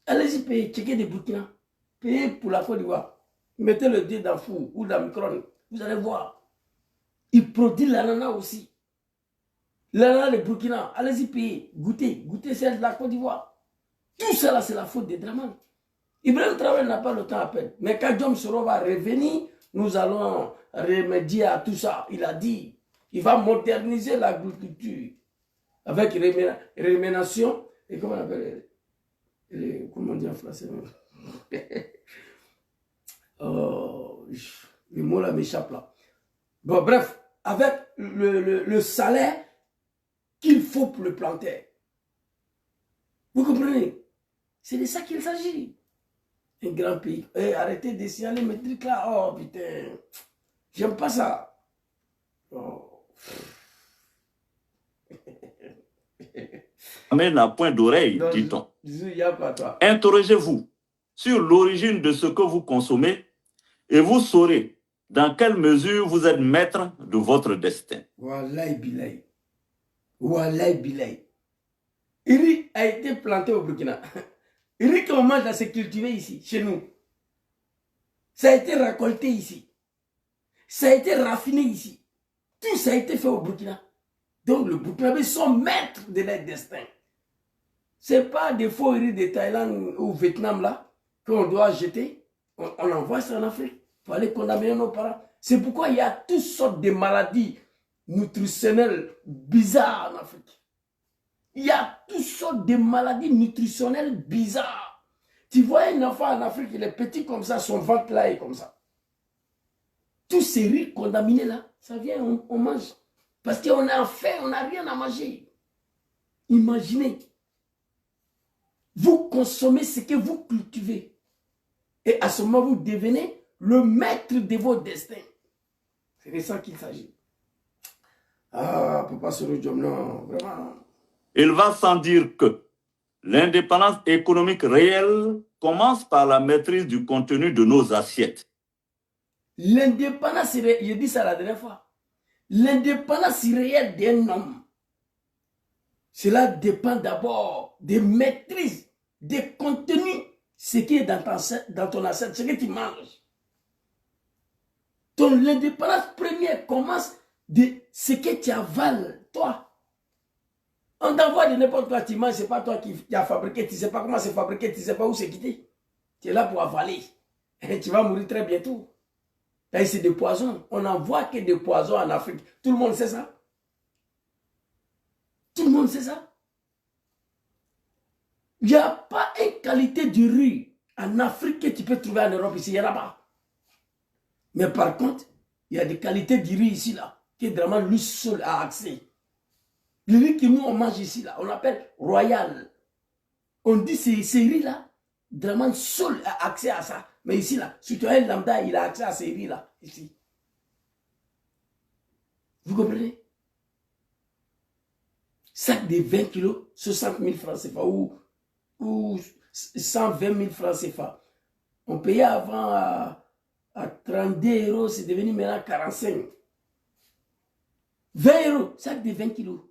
Allez-y payer, checker des Burkina. Payez pour la Côte d'Ivoire. Mettez le dé dans Fou ou dans Micron. Vous allez voir. Ils produisent l'ananas aussi. L'ananas de Burkina. Allez-y payer. Goûtez celle de la Côte d'Ivoire. Tout ça là, c'est la faute des Draman. Ibrahim Traoré n'a pas le temps à perdre. Mais quand John Soro va revenir, nous allons remédier à tout ça. Il a dit, il va moderniser l'agriculture avec réménation et comment on appelle comment on dit en français? Oh, le mot là m'échappe là. Bon, bref, avec le salaire qu'il faut pour le planter. Vous comprenez? C'est de ça qu'il s'agit. Un grand pays. Arrêtez de signaler mes trucs là. Oh putain. J'aime pas ça. Oh. Mais n'a point d'oreille, Donc, dit-on. il y a pas toi. Interrogez-vous sur l'origine de ce que vous consommez et vous saurez dans quelle mesure vous êtes maître de votre destin. Wallahi billahi. Wallahi billahi. Riz a été planté au Burkina. Riz qu'on mange là, c'est cultivé ici, chez nous. Ça a été récolté ici. Ça a été raffiné ici. Tout ça a été fait au Burkina. Donc le Burkinabé sont maîtres de leur destin. Ce n'est pas des faux riz de Thaïlande ou Vietnam là qu'on doit jeter. On envoie ça en Afrique pour aller condamner nos parents. C'est pourquoi il y a toutes sortes de maladies nutritionnelles bizarres en Afrique. Il y a toutes sortes de maladies nutritionnelles bizarres. Tu vois un enfant en Afrique, il est petit comme ça, son ventre là est comme ça. Tous ces riz contaminés là, ça vient, on mange. Parce qu'on a faim, on n'a rien à manger. Imaginez. Vous consommez ce que vous cultivez. Et à ce moment, vous devenez le maître de vos destins. C'est de ça qu'il s'agit. Ah, Papa Soro-Diom, non, vraiment. Il va sans dire que l'indépendance économique réelle commence par la maîtrise du contenu de nos assiettes. L'indépendance, je dis ça la dernière fois. L'indépendance réelle d'un homme, cela dépend d'abord des maîtrises, des contenus, ce qui est dans ton assiette, ce que tu manges. L'indépendance première commence de ce que tu avales, toi. On t'envoie de n'importe quoi, tu manges, ce n'est pas toi qui as fabriqué, tu ne sais pas comment c'est fabriqué, tu ne sais pas où c'est quitté. Tu es là pour avaler. Et tu vas mourir très bientôt. C'est des poisons. On n'envoie que des poisons en Afrique. Tout le monde sait ça. Tout le monde sait ça. Il n'y a pas une qualité du riz en Afrique que tu peux trouver en Europe ici. Il n'y en a pas. Mais par contre, il y a des qualités du riz ici, là, que vraiment lui seul a accès. Le riz que nous, on mange ici, là, on l'appelle royal. On dit que ces riz-là, vraiment seul a accès à ça. Mais ici, là, citoyen lambda, il a accès à ces riz-là, ici. Vous comprenez? Sac de 20 kilos, 60 000 francs CFA ou 120 000 francs CFA. On payait avant à 32 euros, c'est devenu maintenant 45. 20 euros, sac de 20 kilos.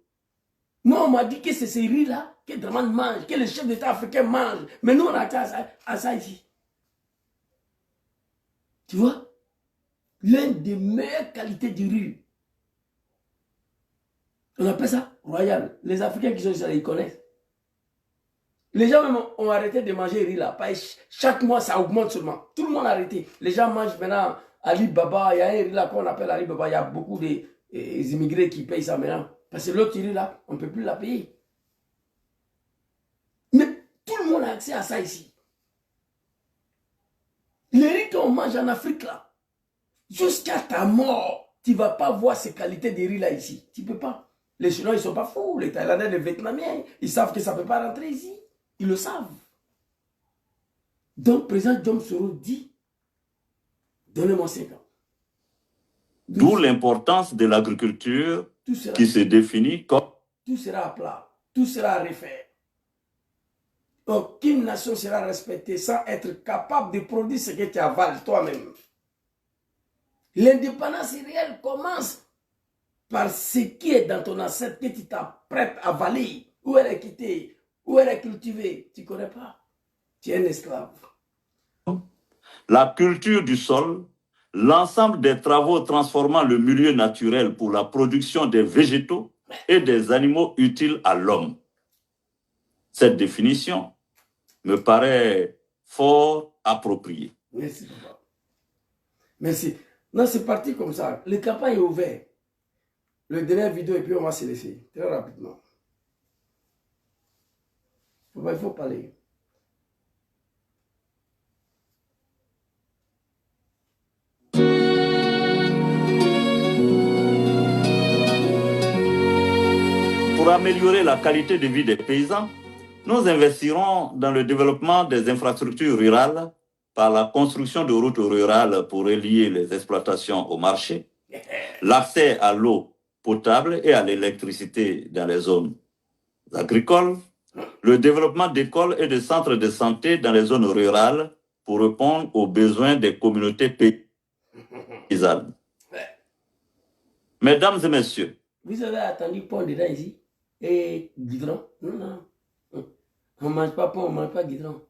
Moi, on m'a dit que c'est ces riz-là que Dramane mange, que les chefs d'État africains mangent. Mais nous, on a accès à ça ici. Tu vois? L'une des meilleures qualités du riz. On appelle ça royal. Les Africains qui sont ici, ils connaissent. Les gens même ont arrêté de manger le riz là. Chaque mois, ça augmente seulement. Tout le monde a arrêté. Les gens mangent maintenant Ali Baba. Il y a un riz là qu'on appelle Ali Baba. Il y a beaucoup d'immigrés qui payent ça maintenant. Parce que l'autre riz là, on ne peut plus la payer. Mais tout le monde a accès à ça ici. Les riz qu'on mange en Afrique là, jusqu'à ta mort, tu ne vas pas voir ces qualités de riz là ici. Tu ne peux pas. Les Chinois, ils ne sont pas fous. Les Thaïlandais, les Vietnamiens, ils savent que ça ne peut pas rentrer ici. Ils le savent. Donc, président Diom Soro dit, donnez-moi 5 ans. D'où l'importance de l'agriculture qui se définit comme... Tout sera à plat. Tout sera à refaire. Aucune nation sera respectée sans être capable de produire ce que tu avales toi-même. L'indépendance réelle commence par ce qui est dans ton assiette que tu t'apprêtes à avaler. Où elle est quittée, où elle est cultivée, tu ne connais pas. Tu es un esclave. La culture du sol, l'ensemble des travaux transformant le milieu naturel pour la production des végétaux et des animaux utiles à l'homme. Cette définition me paraît fort appropriée. Merci, papa. Merci. Non, c'est parti comme ça. Le campagne est ouvert. Le dernier vidéo et puis on va se laisser. Très rapidement. Il faut parler. Pour améliorer la qualité de vie des paysans, nous investirons dans le développement des infrastructures rurales par la construction de routes rurales pour relier les exploitations au marché, l'accès à l'eau potable et à l'électricité dans les zones agricoles, le développement d'écoles et de centres de santé dans les zones rurales pour répondre aux besoins des communautés paysannes. Mesdames et messieurs, vous avez attendu pont dedans ici et guidron? Non. On ne mange pas pont, on ne mange pas guidron.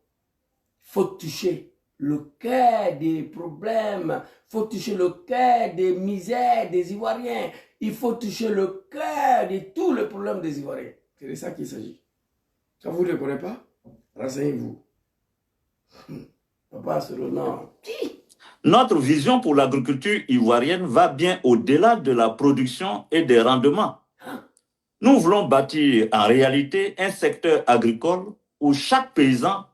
Il faut toucher le cœur des problèmes, il faut toucher le cœur des misères des Ivoiriens, il faut toucher le cœur de tous les problèmes des Ivoiriens. C'est de ça qu'il s'agit. Quand vous ne le connaissez pas, renseignez-vous. Papa, c'est le nom. notre vision pour l'agriculture ivoirienne va bien au-delà de la production et des rendements. Nous voulons bâtir en réalité un secteur agricole où chaque paysan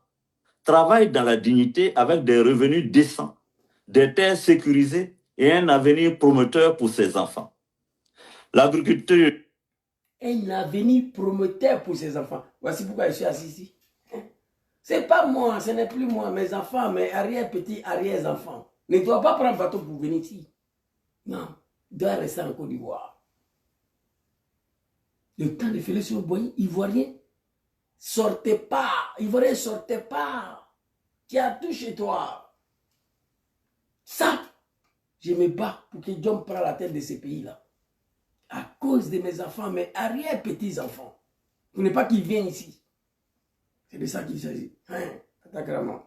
travaille dans la dignité avec des revenus décents, des terres sécurisées et un avenir prometteur pour ses enfants. L'agriculture... Un avenir prometteur pour ses enfants. Voici pourquoi je suis assis ici. C'est pas moi, ce n'est plus moi, mes enfants, mes arrière-petits, arrière-enfants. Ne doivent pas prendre bateau pour venir ici. Non, ils doivent rester en Côte d'Ivoire. Le temps de Félix Houphouët-Boigny, Ivoirien, sortez pas. Ivoirien, sortez pas. Tu as tout chez toi. Ça, je me bats pour que Dieu me prenne la tête de ces pays-là. À cause de mes enfants, mes arrière-petits-enfants. Pour ne pas qu'ils viennent ici. C'est de ça qu'il s'agit. Hein? Attaque-la-main.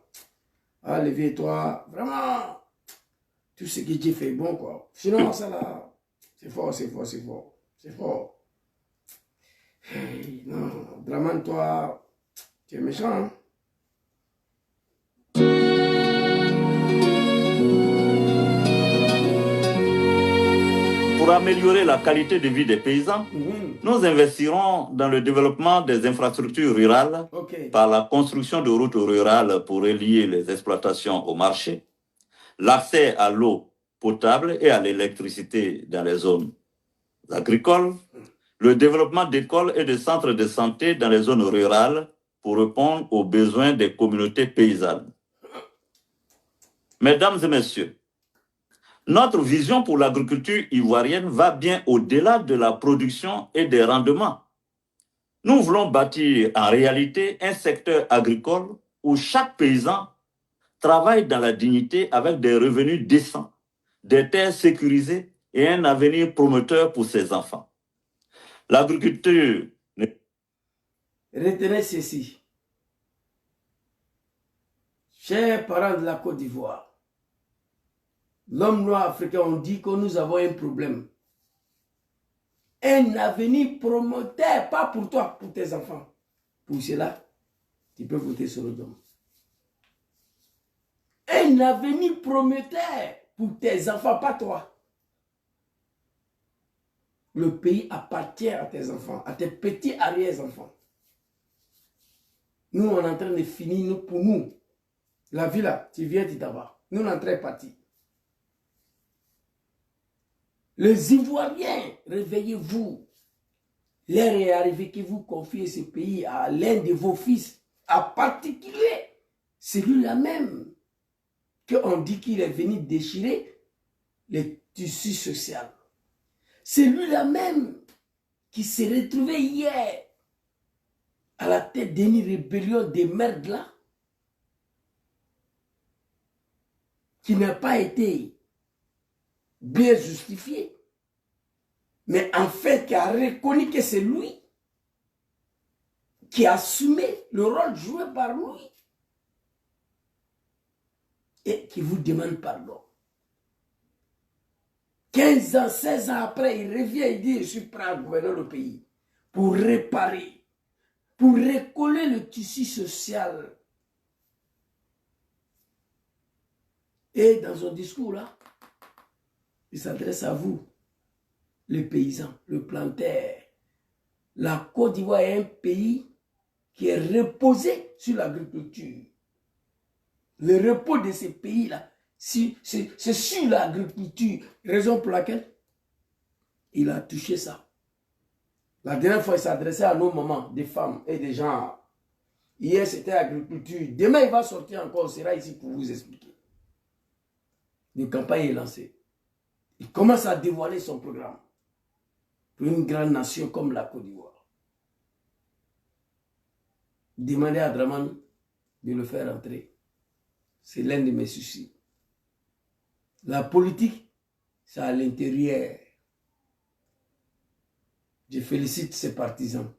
Ah, levez-toi. Vraiment. Tout ce que Dieu fait est bon, quoi. Sinon, ça là, c'est fort, c'est fort, c'est fort. C'est fort. Hey, non, Draman, toi, tu es méchant, hein? Pour améliorer la qualité de vie des paysans, nous investirons dans le développement des infrastructures rurales par la construction de routes rurales pour relier les exploitations au marché, l'accès à l'eau potable et à l'électricité dans les zones agricoles, le développement d'écoles et de centres de santé dans les zones rurales pour répondre aux besoins des communautés paysannes. Mesdames et messieurs, notre vision pour l'agriculture ivoirienne va bien au-delà de la production et des rendements. Nous voulons bâtir en réalité un secteur agricole où chaque paysan travaille dans la dignité avec des revenus décents, des terres sécurisées et un avenir prometteur pour ses enfants. L'agriculture... Retenez ceci. Chers parents de la Côte d'Ivoire, l'homme noir africain, on dit que nous avons un problème. Un avenir prometteur, pas pour toi, pour tes enfants. Pour cela, tu peux voter sur le dôme. Un avenir prometteur pour tes enfants, pas toi. Le pays appartient à tes enfants, à tes petits arrière-enfants. Nous, on est en train de finir, nous, pour nous. La vie là, tu viens, tu t'en vas. Nous, on est en train de partir. Les Ivoiriens, réveillez-vous. L'heure est arrivée que vous confiez ce pays à l'un de vos fils, en particulier, celui-là même, qu'on dit qu'il est venu déchirer les tissus sociaux. C'est lui-là même qui s'est retrouvé hier à la tête d'une rébellion de merde là, qui n'a pas été bien justifiée, mais en fait qui a reconnu que c'est lui qui a assumé le rôle joué par lui et qui vous demande pardon. 15 ans, 16 ans après, il revient et dit, je suis prêt à gouverner le pays pour réparer, pour recoller le tissu social. Et dans son discours là, il s'adresse à vous, les paysans, le planteur. La Côte d'Ivoire est un pays qui est reposé sur l'agriculture. Le repos de ces pays-là, c'est sur l'agriculture. Raison pour laquelle il a touché ça. La dernière fois, il s'adressait à nos mamans, des femmes et des gens. Hier, c'était agriculture. Demain, il va sortir encore. Il sera ici pour vous expliquer. Une campagne est lancée. Il commence à dévoiler son programme pour une grande nation comme la Côte d'Ivoire. demandez à Draman de le faire entrer. C'est l'un de mes soucis. La politique, c'est à l'intérieur. Je félicite ces partisans,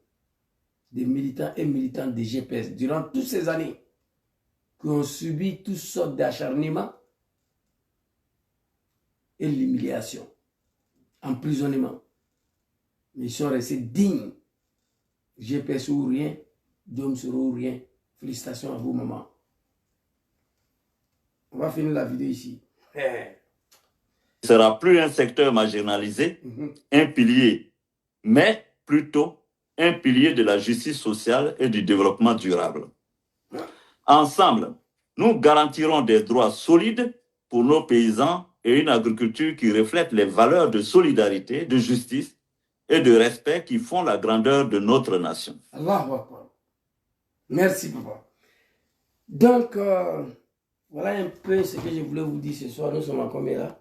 des militants et militantes des GPS, durant toutes ces années, qui ont subi toutes sortes d'acharnements et l'humiliation, emprisonnement. Mais ils sont restés dignes. GPS ou rien, Diom sera ou rien. Félicitations à vous, maman. On va finir la vidéo ici. Ce ne sera plus un secteur marginalisé, un pilier, mais plutôt un pilier de la justice sociale et du développement durable. Ensemble, nous garantirons des droits solides pour nos paysans et une agriculture qui reflète les valeurs de solidarité, de justice et de respect qui font la grandeur de notre nation. Allahu Akbar. Merci, papa. Donc, voilà un peu ce que je voulais vous dire ce soir. Nous sommes à combien là?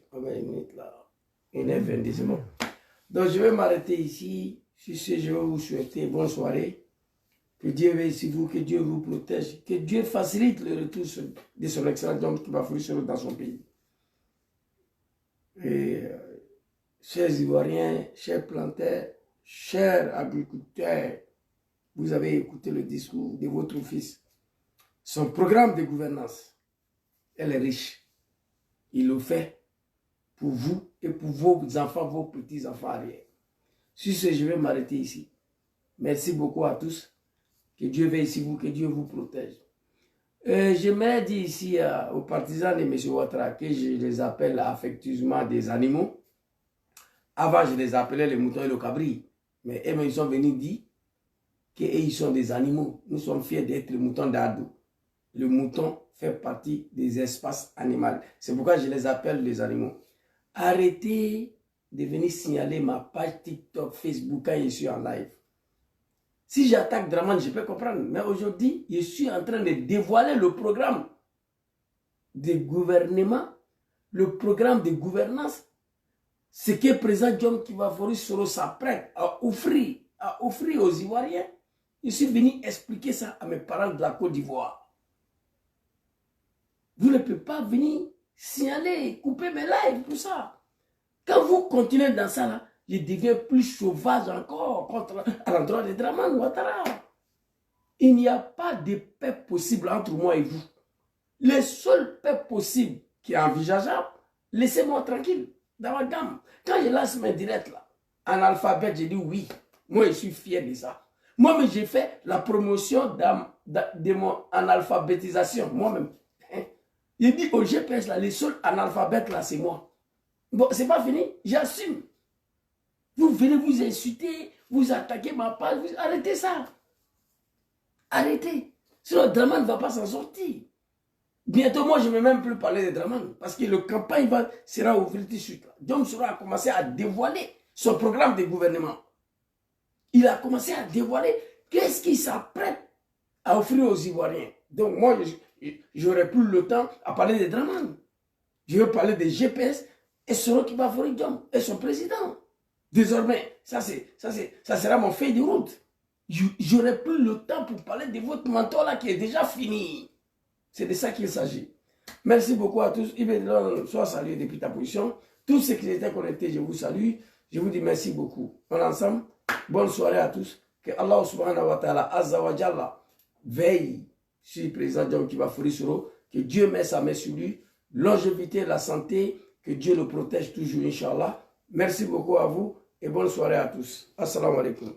Combien de minutes là? 1h22, c'est bon. Donc, je vais m'arrêter ici. Sur ce, je vais vous souhaiter bonne soirée. Que Dieu veille sur vous, que Dieu vous protège, que Dieu facilite le retour de son excellent homme qui va fruire dans son pays. Et, chers Ivoiriens, chers planteurs, chers agriculteurs, vous avez écouté le discours de votre fils. Son programme de gouvernance, elle est riche. Il le fait pour vous et pour vos enfants, vos petits-enfants arrière. Sur ce, je vais m'arrêter ici. Merci beaucoup à tous. Que Dieu veille sur vous, que Dieu vous protège. J'aimerais dire ici aux partisans de M. Ouattara que je les appelle affectueusement des animaux. Avant, je les appelais les moutons et le cabri. Mais eux, ils sont venus dire qu'ils sont des animaux. Nous sommes fiers d'être le mouton d'Ado. Le mouton fait partie des espaces animaux. C'est pourquoi je les appelle les animaux. Arrêtez de venir signaler ma page TikTok, Facebook quand je suis en live. Si j'attaque Draman, je peux comprendre. Mais aujourd'hui, je suis en train de dévoiler le programme de gouvernement, le programme de gouvernance. Ce que le président John Kivafori Soro s'apprête à offrir aux Ivoiriens. Je suis venu expliquer ça à mes parents de la Côte d'Ivoire. Vous ne pouvez pas venir signaler, couper mes lives pour ça. Quand vous continuez dans ça, là, je deviens plus sauvage encore à l'endroit de Draman Ouattara. Il n'y a pas de paix possible entre moi et vous. Le seul paix possible qui est envisageable, laissez-moi tranquille, dans ma gamme. Quand je lance mes directs là, en alphabet, je dis oui. Moi, je suis fier de ça. Moi-même, j'ai fait la promotion de mon analphabétisation, moi-même. Je dis au GPS là, le seul analphabète là, c'est moi. Bon, c'est pas fini, j'assume. Vous venez vous insulter, vous attaquer ma page, arrêtez ça. Arrêtez. Sinon, Draman ne va pas s'en sortir. Bientôt, moi, je ne vais même plus parler de Draman. Parce que la campagne sera ouverte tout de suite. Donc, sera a commencé à dévoiler son programme de gouvernement. Il a commencé à dévoiler qu'est-ce qu'il s'apprête à offrir aux Ivoiriens. Donc, moi, je n'aurai plus le temps à parler de Draman. Je vais parler des GPS et Soro Kivafori Diom et son président. Désormais, ça sera mon feuille de route. J'aurai plus le temps pour parler de votre mentor là qui est déjà fini. C'est de ça qu'il s'agit. Merci beaucoup à tous. Ibn soit salué depuis ta position. Tous ceux qui étaient connectés, je vous salue. Je vous dis merci beaucoup. On est ensemble. Bonne soirée à tous. Que Allah subhanahu wa ta'ala azza wa jalla veille sur le président John Kivafori Soro. Que Dieu met sa main sur lui. Longévité, la santé. Que Dieu le protège toujours, Inch'Allah. Merci beaucoup à vous et bonne soirée à tous. Assalamu alaikum.